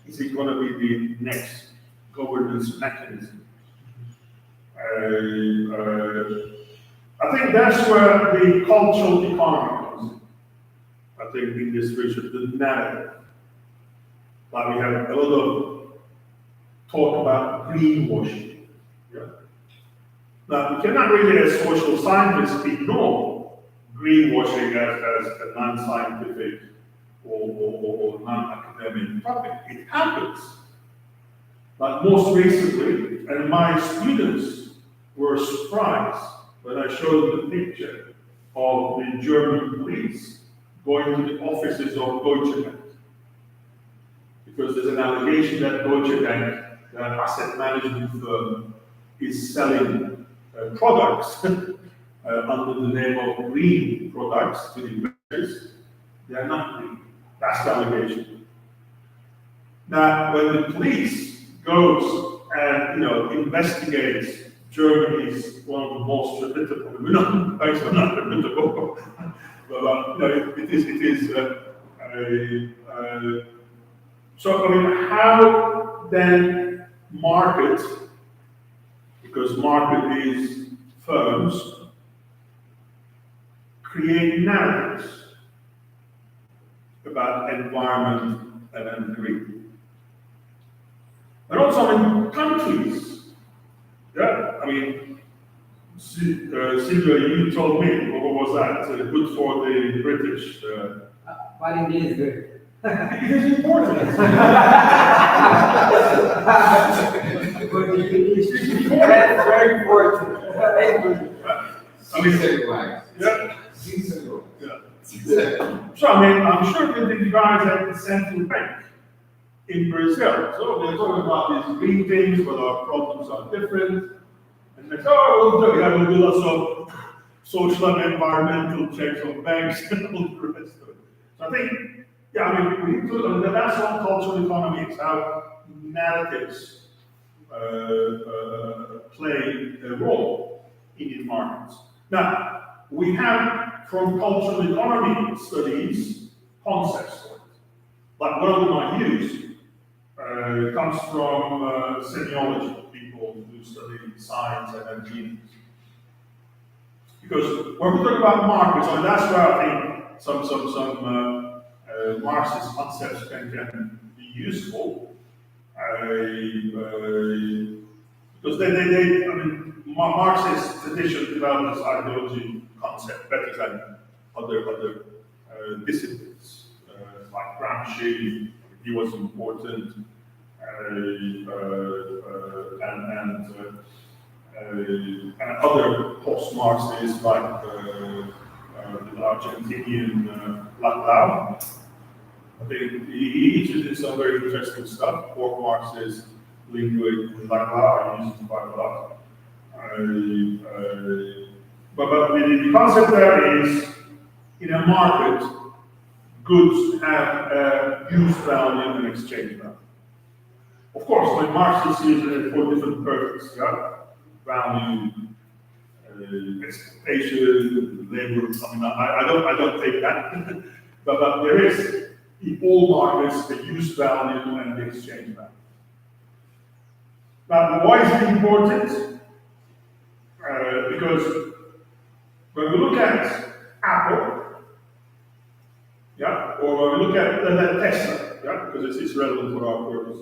is it going to be the next governance mechanism? I think that's where the cultural economy comes in. I think in this research, the narrative. Like we have a lot of talk about greenwashing. Yeah? Now, we cannot really, as social scientists, ignore greenwashing as a non-scientific or non-academic topic. It happens. But most recently, and my students were surprised when I showed the picture of the German police going to the offices of Deutsche Bank. Because there's an allegation that Deutsche Bank, the asset management firm, is selling products under the name of green products to investors. They are not green. That's the allegation. Now, when the police goes and investigates Germany's one of the most reputable, banks are not reputable, but it is. So how then market, because market is firms, create narratives about environment and green. And also in countries. Yeah, Silvia, you told me, what was that? Good for the British. Para inglês ver. It is important. That's very important. I mean, Decentralized. yeah. Decentralized. Yeah. So, I mean, I'm sure that the guys at the central bank in Brazil, so they're talking about these green things, but our problems are different. And they say, oh, we'll do lots of social and environmental checks on banks and all the rest of it. So I think, yeah, I mean, we need to, and that's what cultural economy is, how narratives play a role in markets. Now, we have from cultural economy studies concepts for it. Like one of them I use comes from semiology, people who study science and engineering. Because when we talk about markets, and that's where I think some Marxist concepts can be useful. Because I mean, Marxist tradition developed this ideology concept better than other disciplines, like Gramsci. He was important, and other post-Marxists like the Argentinian Laclau. I think he did some very interesting stuff. Post Marxists linked with Laclau, I use it quite a lot. But the concept there is, in a market, goods have use value and exchange value. Of course, when Marxists use it for different purposes, yeah? Value, expectation, labor. I mean, I don't take that, but there is in all markets the use value and the exchange value. Now, why is it important? Because when we look at Apple, yeah, or when we look at Tesla, yeah, because it's relevant for our purposes.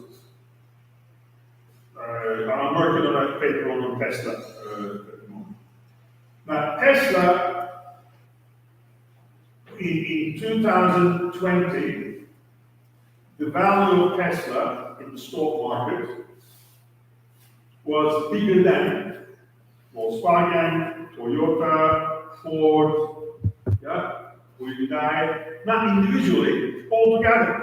I'm working on a paper on Tesla at the moment. Now, Tesla, in 2020, the value of Tesla in the stock market was bigger than Volkswagen, Toyota, Ford, yeah, Hyundai, not individually, all together.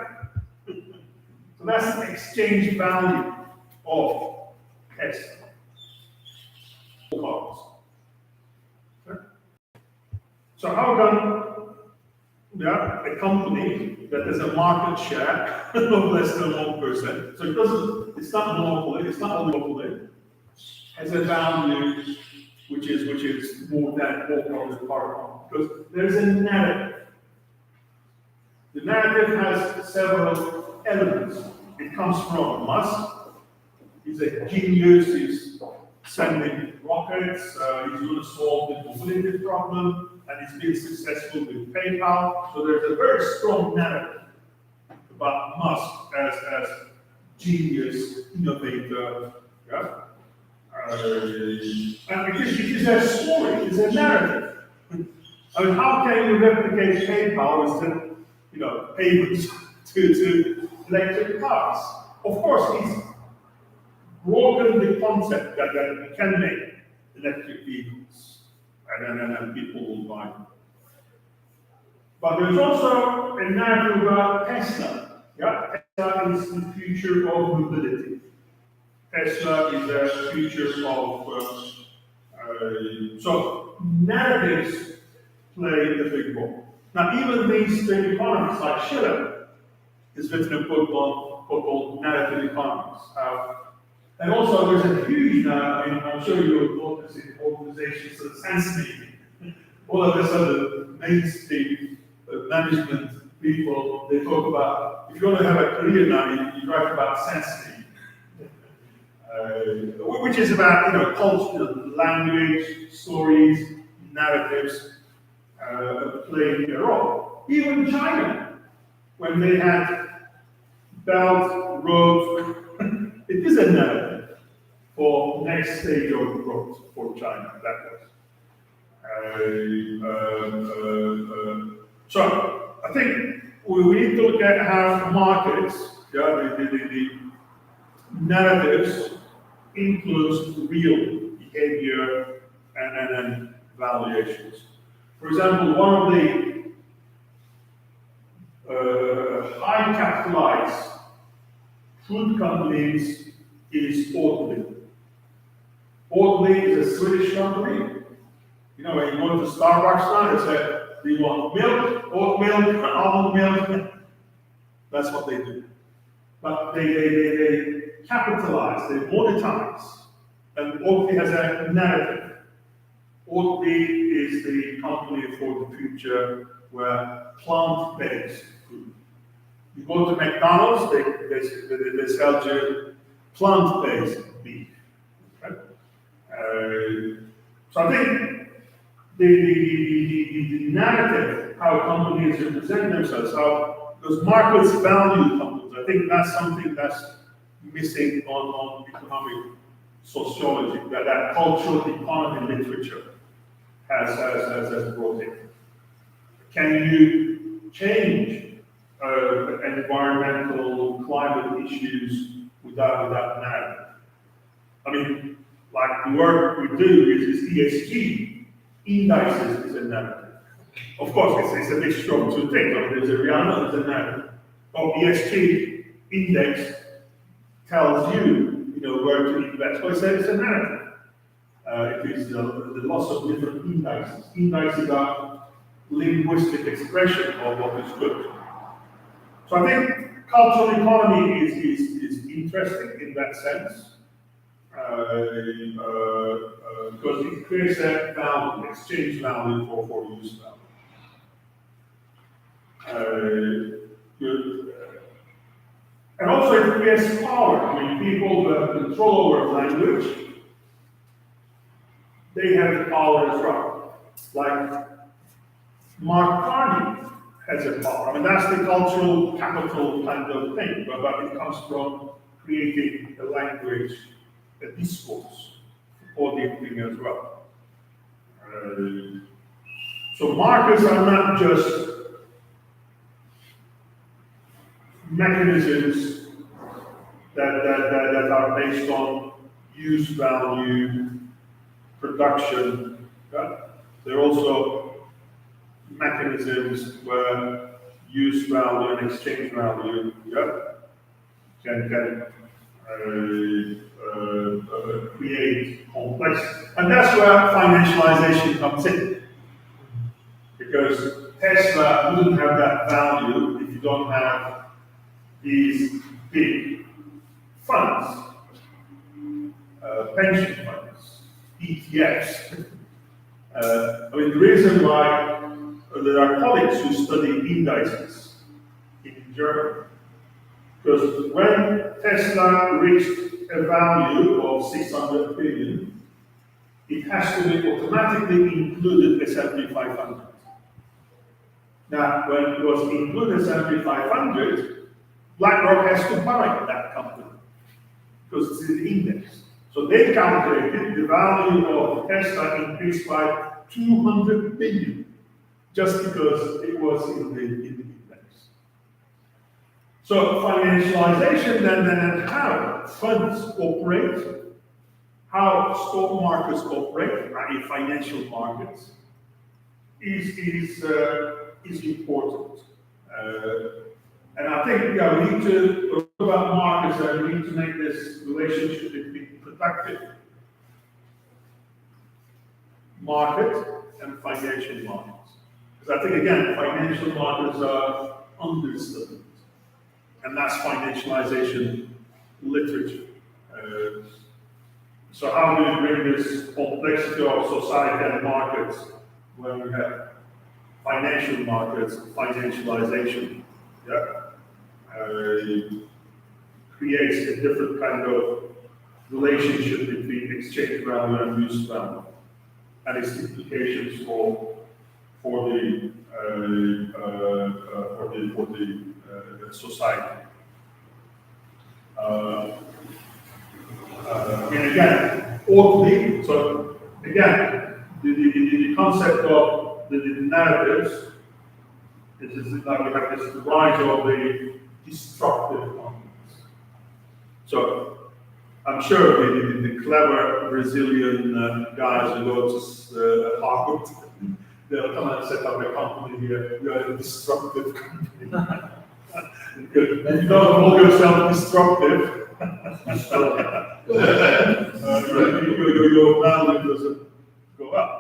So that's the exchange value of Tesla. Cars. Okay. So how come, yeah, a company that has a market share of less than 1%, so it's not monopoly, it's not oligopoly, has a value which is more than all of the car, because there's a narrative. The narrative has several elements. It comes from Musk. He's a genius. He's sending rockets. He's going to solve the mobility problem, and he's been successful with PayPal. So there's a very strong narrative about Musk as genius, innovator. Yeah. And it is a story, it is a narrative. I mean, how can you replicate PayPal as payments to electric cars? Of course, he's broken the concept that we can make electric vehicles, and people will buy them. But there's also a narrative about Tesla. Yeah, Tesla is the future of mobility. Tesla is the future of, so narratives play a big role. Now, even mainstream economists like Schiller has written a book called Narrative Economics. And also, there's a huge, I'm sure you'll notice in organizations that sense making. All of a sudden, mainstream management people, they talk about, if you want to have a career now, you write about sense making. Which is about culture, language, stories, narratives playing a role. Even China, when they had Belt Road, it is a narrative for next stage of growth for China. That was. So I think we need to look at how markets, the narratives influence real behavior and valuations. For example, one of the high capitalized food companies is Oatly. Oatly is a Swedish company. You know, when you go to Starbucks now, they say, do you want milk, oat milk, almond milk? That's what they do. But they capitalize, they monetize, and Oatly has a narrative. Oatly is the company for the future where plant-based food. You go to McDonald's, they sell you plant-based beef. Right? So I think the narrative, how companies represent themselves, how those markets value companies, I think that's something that's missing on economic sociology, that cultural economy literature has brought in. Can you change environmental climate issues without narrative? I mean, like the work we do is ESG indices is a narrative. Of course, it's a mixture of two things. I mean, there's a reality, there's a narrative. But ESG index tells you, where to invest. But it's a narrative. It is the loss of different indices. Indices are linguistic expression of what is good. So I think cultural economy is interesting in that sense. Because it creates a value, exchange value for use value. And also it creates power. I mean, people who have control over language, they have the power as well. Like Mark Carney has a power. I mean, that's the cultural capital kind of thing, but it comes from creating a language, a discourse for the thing as well. So markets are not just mechanisms that are based on use value, production. They're also mechanisms where use value and exchange value can create complexity. And that's where financialization comes in. Because Tesla wouldn't have that value if you don't have these big funds, pension funds, ETFs. I mean, the reason why there are colleagues who study indices in Germany, because when Tesla reached a value of 600 billion, it has to be automatically included S&P 500. Now, when it was included S&P 500, BlackRock has to buy that company because it's in the index. So they calculated the value of Tesla increased by 200 billion just because it was in the index. So financialization then how funds operate, how stock markets operate, i.e. financial markets, is important. And I think we need to talk about markets and we need to make this relationship between productive market and financial markets. Because I think, again, financial markets are understudied. And that's financialization literature. So how do we bring this complexity of society and markets when we have financial markets, financialization, creates a different kind of relationship between exchange value and use value, and its implications for the society. And again, Oatly. So again, the concept of the narratives This is like we have this rise of the destructive companies. So I'm sure the clever Brazilian guys who go to Harvard, they'll come and set up a company here. We are a destructive company. You don't call yourself destructive. Your value doesn't go up.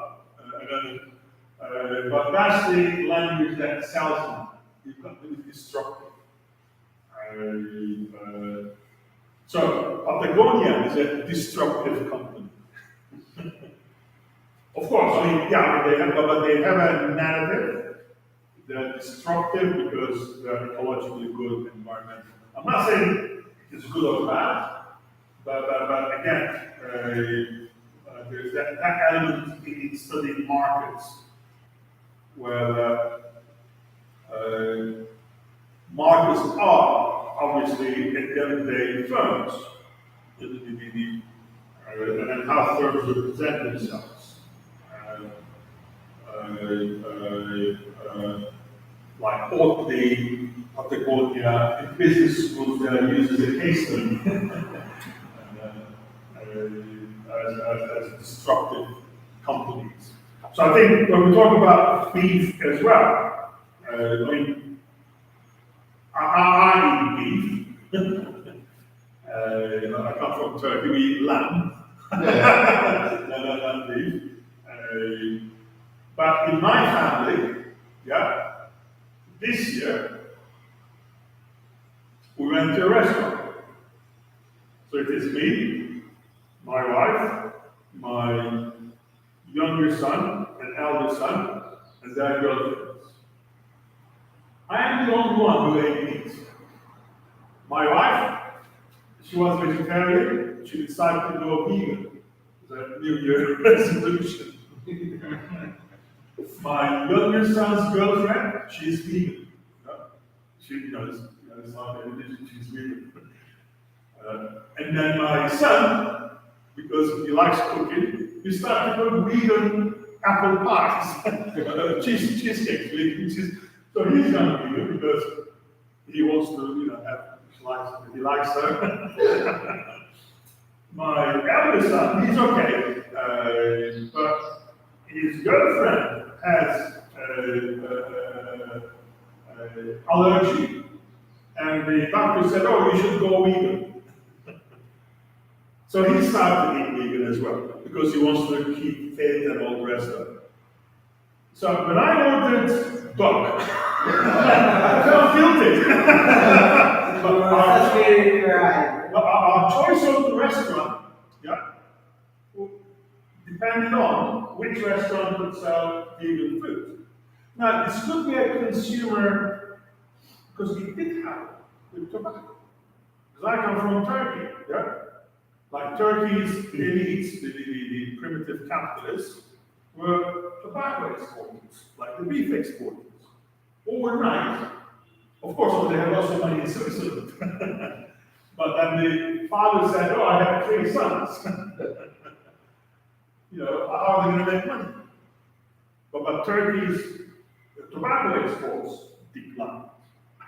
But that's the language that sells them. You've got to be destructive. So Patagonia is a destructive company. Of course, I mean, yeah, they have a narrative. They're destructive because they're ecologically good, environmental. I'm not saying it's good or bad, but again, there's that element in studying markets where markets are obviously at the end of the day firms, and how firms represent themselves. Like Oakley, Patagonia, in business schools that are used as a case study as destructive companies. So I think when we talk about beef as well, I mean, I eat beef. I come from Turkey, we eat lamb. Not beef. But in my family, yeah, this year, we went to a restaurant. So it is me, my wife, my younger son and elder son, and their girlfriends. I am the only one who ate meat. My wife, she was vegetarian, she decided to go vegan. It's a New Year resolution. My younger son's girlfriend, she's vegan. She, it's not a religion, she's vegan. And then my son, because he likes cooking, he started to cook vegan apple pies, cheesecake. So he's gonna be vegan because he wants to, he likes her. My elder son, he's okay, but his girlfriend has allergy, and the doctor said, "Oh, you should go vegan." So he started eating vegan as well because he wants to keep fit and all the rest of it. So when I ordered duck, I felt guilty. But our choice of the restaurant, yeah, depended on which restaurant would sell vegan food. Now, this could be a consumer, because we did have it with tobacco. Because I come from Turkey, yeah? Like Turkey's elites, the primitive capitalists, were tobacco exporters, like the beef exporters. Overnight, of course, they had lots of money in Switzerland. But then the father said, "Oh, I have 3 sons." How are they going to make money? But Turkey's tobacco exports declined.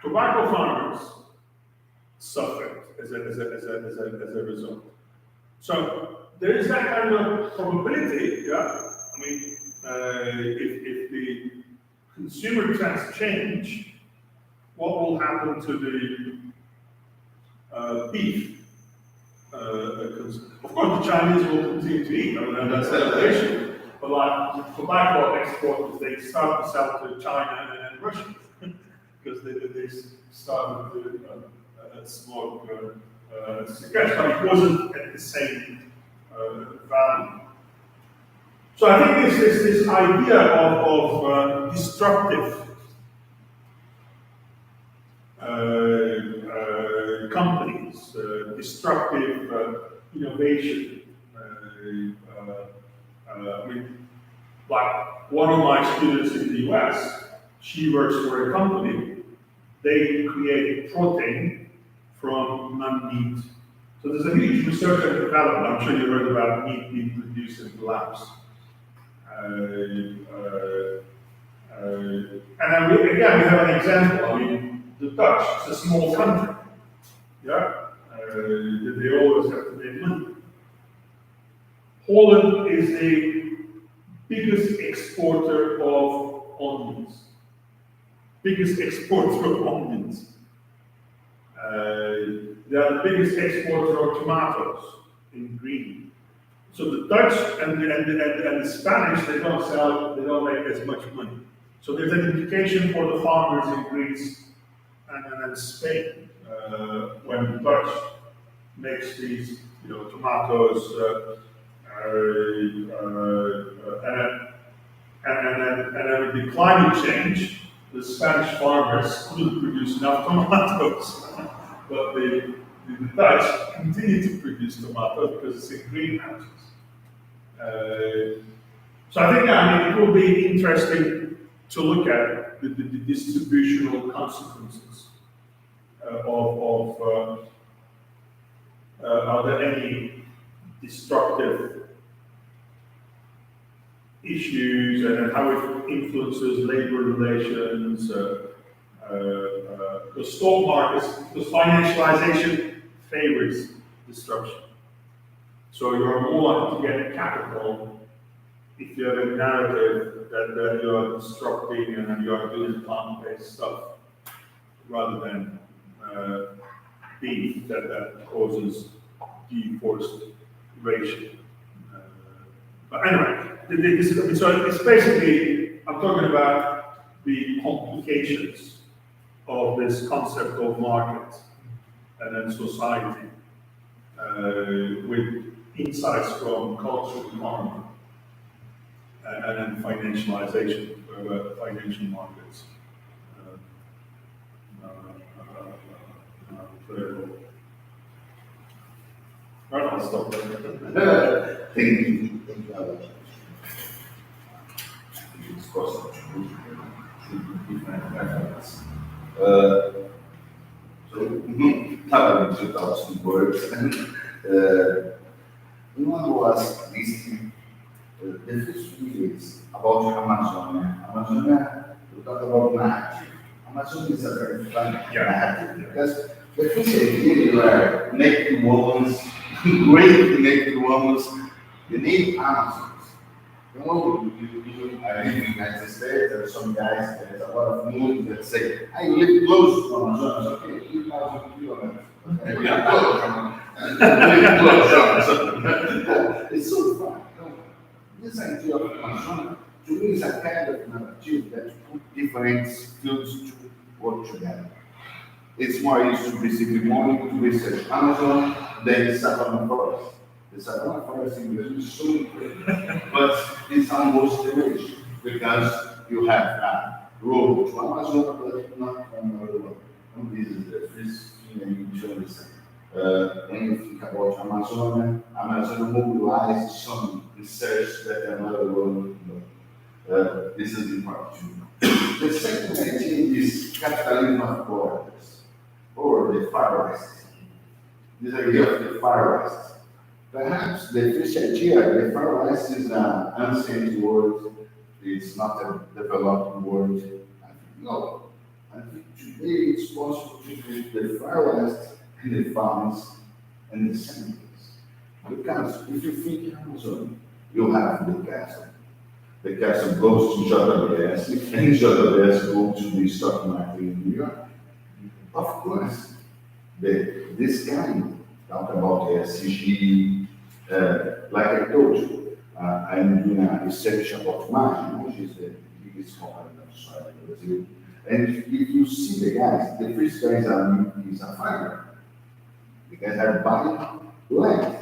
Tobacco farmers suffered as a result. So there is that kind of probability, yeah. I mean, if the consumer trends change, what will happen to the beef? Of course, the Chinese will continue to eat, and that's the issue. But like the tobacco exporters, they start to sell to China and Russia because they started to smoke cigarettes, but it wasn't at the same value. So I think this idea of destructive companies, destructive innovation. I mean, like one of my students in the US, she works for a company. They create protein from non-meat. So there's a huge research and development. I'm sure you heard about meat being produced in labs. And then again, we have an example. I mean, the Dutch, it's a small country. Yeah? They always have to make money. Holland is the biggest exporter of onions. Biggest exporter of onions. They are the biggest exporter of tomatoes in green. So the Dutch and the Spanish, they don't sell, they don't make as much money. So there's an implication for the farmers in Greece and Spain when the Dutch makes these, tomatoes, and then with the climate change, the Spanish farmers couldn't produce enough tomatoes, but the Dutch continue to produce tomatoes because it's in greenhouses. So I think, it will be interesting to look at the distributional consequences are there any destructive issues and how it influences labor relations, the stock markets, because financialization favors destruction. So you're more likely to get capital if you have a narrative that you are disrupting and you are doing plant-based stuff, rather than beef that causes deforestation. But anyway, so it's basically, I'm talking about the complications of this concept of market and then society with insights from cultural economy and then financialization of financial markets. Right, I'll stop there. Thank you. We discussed different methods. So, talking 2,000 words. One was listening. The first thing is about Amazonia. Amazonia, we talk about narrative. Amazonia is a very fun narrative because the first idea you are naked women, great naked women, you need Amazons. I live in the United States, there are some guys, there's a lot of movies that say, I live close to Amazon. Okay, 3,000 kilometers. Okay, yeah, close. It's so fun. This idea of Amazon, to me, is a kind of narrative that put different fields to work together. It's more used to basically more to research Amazon than the Savannah Forest. The Savannah Forest in Brazil is so important, but it's almost erased because you have a road to Amazon, but not from another road. And this is the first thing I need to understand. When you think about Amazon mobilizes some research that another world knows. This is important too. The second idea is capitalism of borders, or the Far West. This idea of the Far West. Perhaps the first idea, the Far West is an ancient word, it's not a developed word. No. I think today it's possible to treat the Far West and the farms and the cemeteries. Because if you think Amazon, you have the castle. The castle goes to JBS, and JBS goes to the stock market in New York. Of course, this guy talked about the SCG, like I told you, I'm doing a research about Maggi, which is the biggest company of soil in Brazil. And if you see the guys, the first guys is a farmer. The guys are buying land.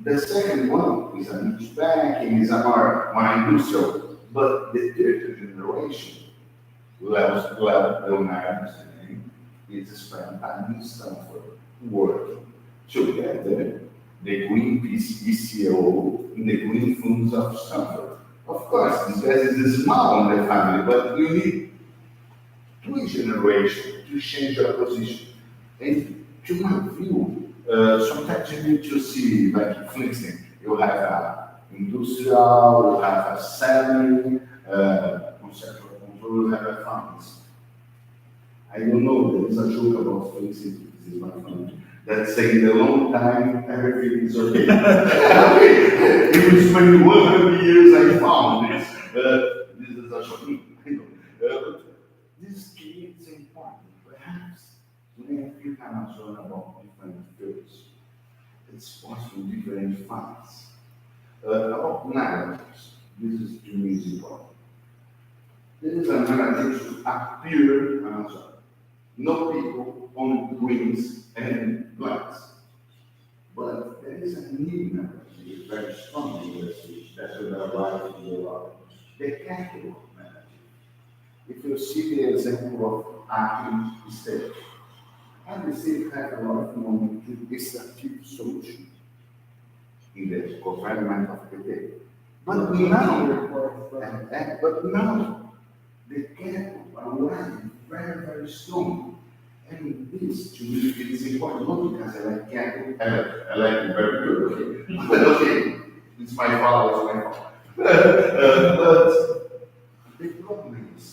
The second one is a niche banking, is a more industrial. But the third generation, Leonardo's name, is spent time in Stanford working together the Greenpeace ECO in the green funds of Stanford. Of course, this guy is small in the family, but you need 3 generations to change your position. And to my view, sometimes you need to see, like Flintstone, you have an industrial, you have a selling, conceptual will have a funds. I don't know, there is a joke about flexibility, this is my fund, that say in a long time, everything is okay. It was 100 years I found this. This is a joke. But this creates important, perhaps, when you think Amazon about different fields, it's possible different funds. About narratives, this is to me is important. There is a narrative to appear in Amazon. No people, only greens and blacks. But there is a new narrative, very strong message that will arrive in the world. The capital narrative. If you see the example of Aki State, Aki State had a lot of money to extractive solution in the government of the day. But now, the capital arrived very, very soon. And this, to me, is important, not because I like capital, I like it very good, okay? But okay, it's my fault, it's my fault. But the problem is,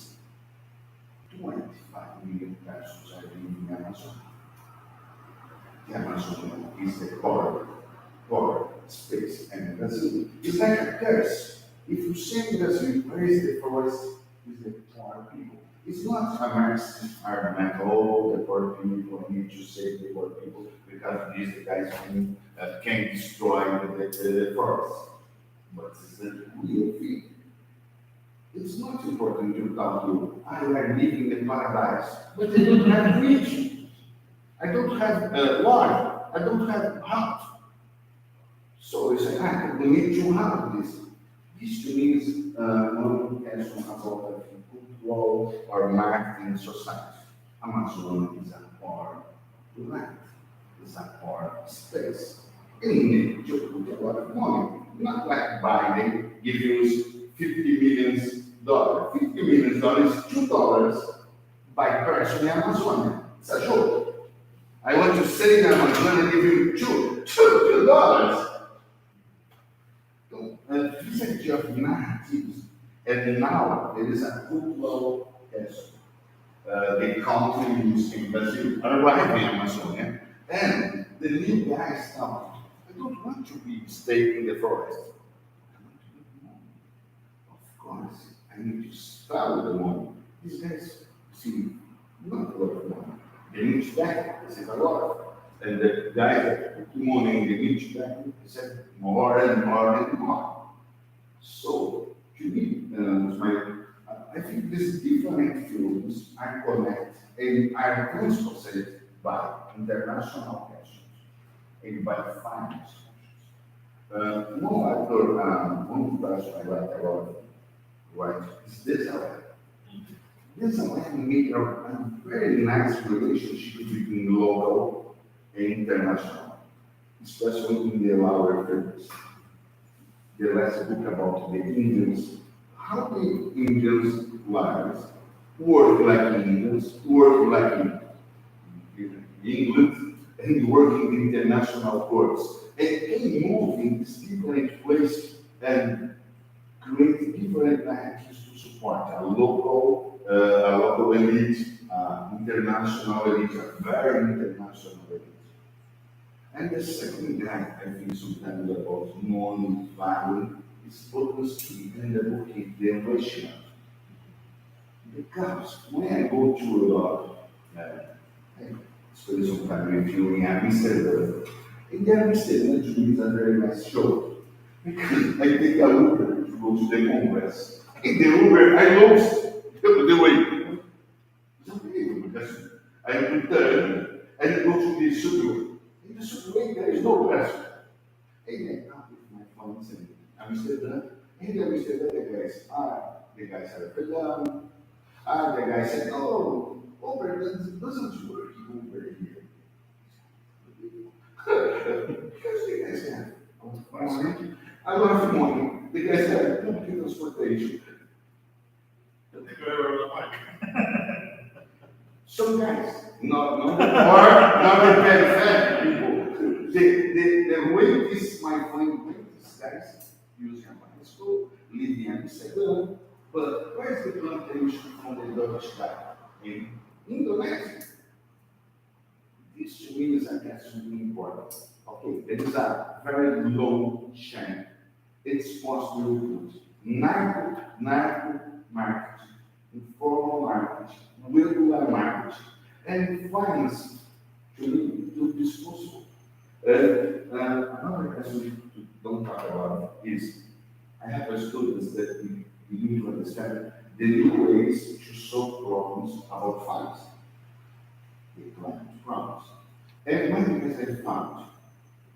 25 million persons are living in Amazon. The Amazon is the core space, and Brazil is like a curse. If you say Brazil, praise the forest, is the poor people. It's not a Marxist argument, oh, the poor people need to save the poor people because these guys can destroy the forest. But it's the real thing. It's not important to tell you, I am living in paradise, but I don't have religion. I don't have water. I don't have heart. So you say, I don't need to have this. This to me is one question about cultural or marketing society. Amazon is a poor land, it's a poor space. And you need to put a lot of money. Not like Biden give you $50 million. $50 million is $2 by person in Amazon. It's a joke. I want to sell in Amazon and give you $2. This idea of narratives, and now there is a cultural question. The country in Brazil arrived in Amazonia, and the new guys now, I don't want to be staying in the forest. I want to make money. Of course, I need to start with the money. These guys see not a lot of money. They need back, this is a lot. And the guys that put the money in the niche back, they said more and more and more. So, to me, I think these different fields are connected and are transported by international questions and by finance questions. One person I like a lot, right, is this way. This way made a very nice relationship between local and international, especially in the lower fields. The last book about the Indians, how the Indians' lives work like Indians, work like in England, and work in international courts. And can move in these different places and create different actions to support a local elite, international elite, a very international elite. And the second guy I think sometimes about non-value is focused in the book in the Worksho. Because when I go to I spend some time reviewing Amsterdam, in the Amsterdam to me is a very nice show. Because I take a Uber to go to the Congress. In the Uber, I lost the way. It's unbelievable because I return and go to the subway. In the subway, there is no restaurant. And I come with my phone in Amsterdam. In Amsterdam, the guys are down. The guy said, oh, Uber doesn't work over here. Because the guys have a lot of money. The guys have public transportation. Some guys, not the peripheral people. The way this, my friend, these guys use a bicycle, live in Amsterdam, But where's the plantation from the Dutch guy? In Indonesia. This to me is, I guess, really important. Okay, it is a very low chain. It's possible to put narco market, informal market, regular market, and finance to disposable. Another question we don't talk about is I have students that we need to understand the new ways to solve problems about finance. The climate problems. And one thing that I found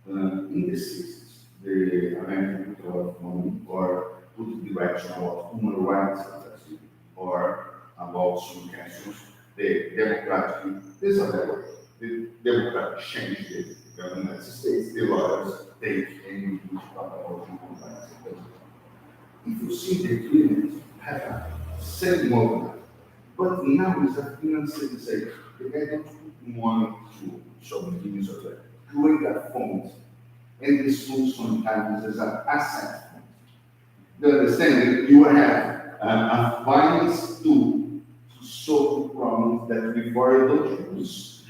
in the 60s, the American put a lot of money or put the direction about human rights or about some cancers, the democratic, this is the democratic change the United States, the lawyers take and we talk about human rights. If you see the agreement, have a same movement, but now it's a financial say, the guy don't want to show the things of that, create a fund, and this fund sometimes is an asset fund. You understand that you have a finance tool to solve problems that before you don't use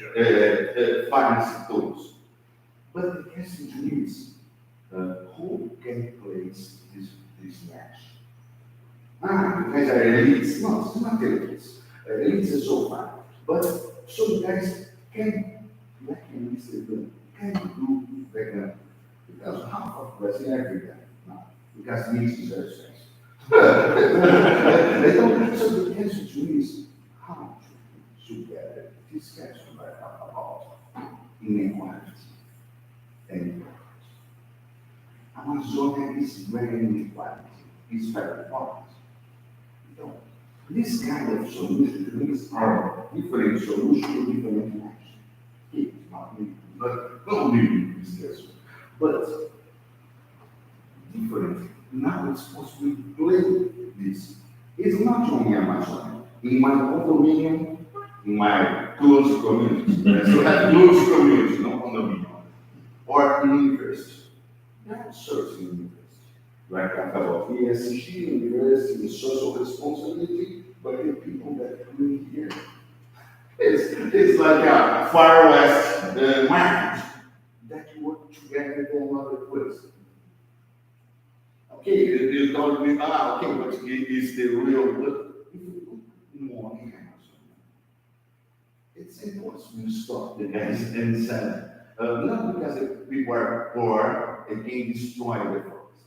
finance tools. But the question to me is, who can place this match? Because are elites. No, it's not elites. Elites is so far. But some guys can, like in this can do vegan. Because half of Brazil are vegan. No, because meat is very expensive. They don't. So the question to me is, how should get this question about inequality and equality? Amazonia is very inequality. It's very important. This kind of solutions are different solutions to different actions. It's not really in this case, but different. Now it's possible to play this. It's not only Amazon. In my condominium, in my close community, so that close community, not condominium, or in university. There are certain universities. Like I talk about ESG, university, social responsibility, but the people that come here, it's like a far west market that work together in another place. Okay, you told me, okay, but it is the real, but if you put more in Amazon, it's impossible to stop the guys and say, not because people are poor and can destroy the forest.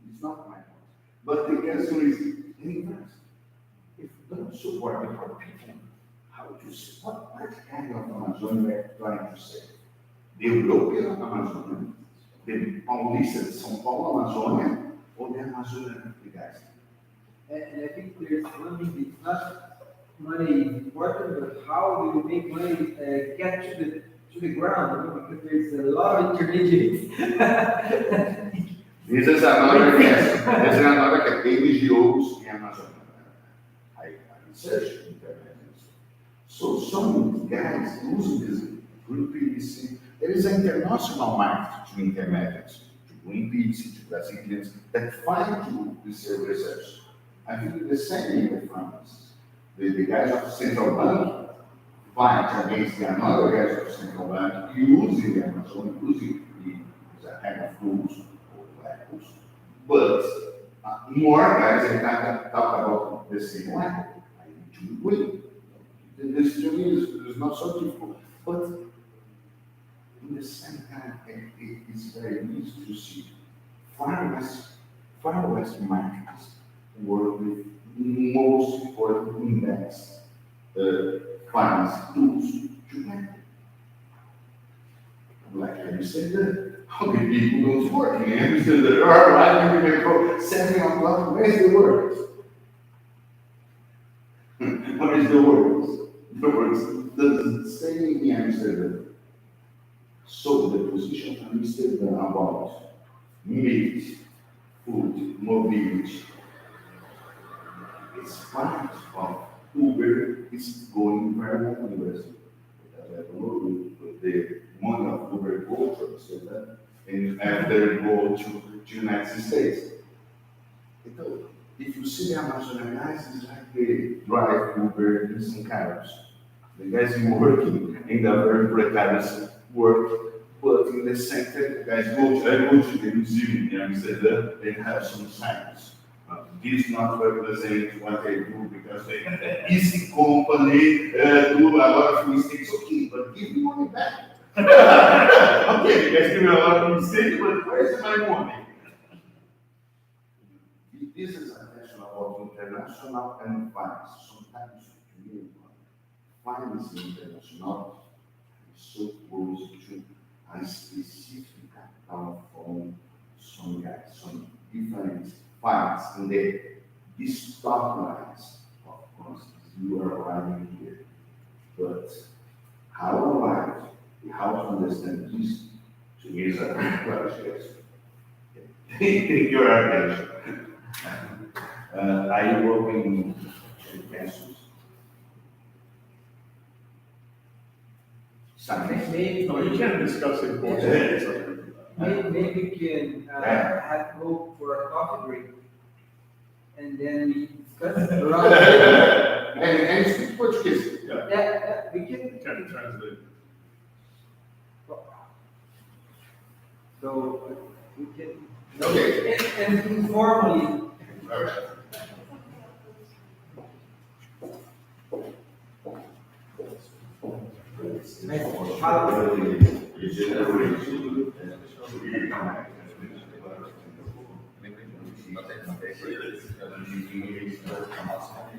It's not my point. But the answer is inverse. If you don't support the poor people, how do you say, what kind of Amazon we are trying to save? The European Amazon, the Paulista de São Paulo, Amazônia, or the Amazônia of the guys? And I think there's one thing, it's not money is important, but how do you make money get to the ground? Because there's a lot of intermediaries. This is another case. This is another case. NGOs in Amazon. I researched intermediaries. So some guys using this Greenpeace. There is an international market to intermediaries, to Greenpeace, to Brazilians that fight to this research. I think the same in the France. The guys of the central bank fight against the another guys of the central bank using the Amazon, using the kind of tools or labels. But more guys that talk about the same language. I need to win. This to me is not so difficult. But in the same time, it's very easy to see far west markets work with most important index finance tools to make. Like I said, how many people don't work in Amsterdam? Or why do we go 7 o'clock? Where's the workers? What is the workers? The workers doesn't stay in Amsterdam. So the position of Amsterdam about meat, food, mobility, it's part of Uber is going very well in Brazil. Because I don't know the money of Uber go to Amsterdam and after go to United States. Então, if you see the Amazon guys, it's like they drive Uber in some cars. The guys working in the very precarious work, but in the center, the guys I go to the museum in Amsterdam, they have some signs. This not represent what they do because they easy company do a lot of mistakes. Okay, but give me money back. Okay, you guys give me a lot of mistakes, but where's my money? This is a question about international and finance. Sometimes to me, finance international is so close to a specific account from some guys, some different finance, and these top lines, of course, you are arriving here. But how arrive, how to understand this, to me is a question. Take your attention. Are you working in pencils? Maybe, No, you can't discuss it both ways. maybe we can have go for a coffee break, and then we discuss around. And speak Portuguese. Yeah, we can. You can't translate. So we can. Okay. And informally. All right.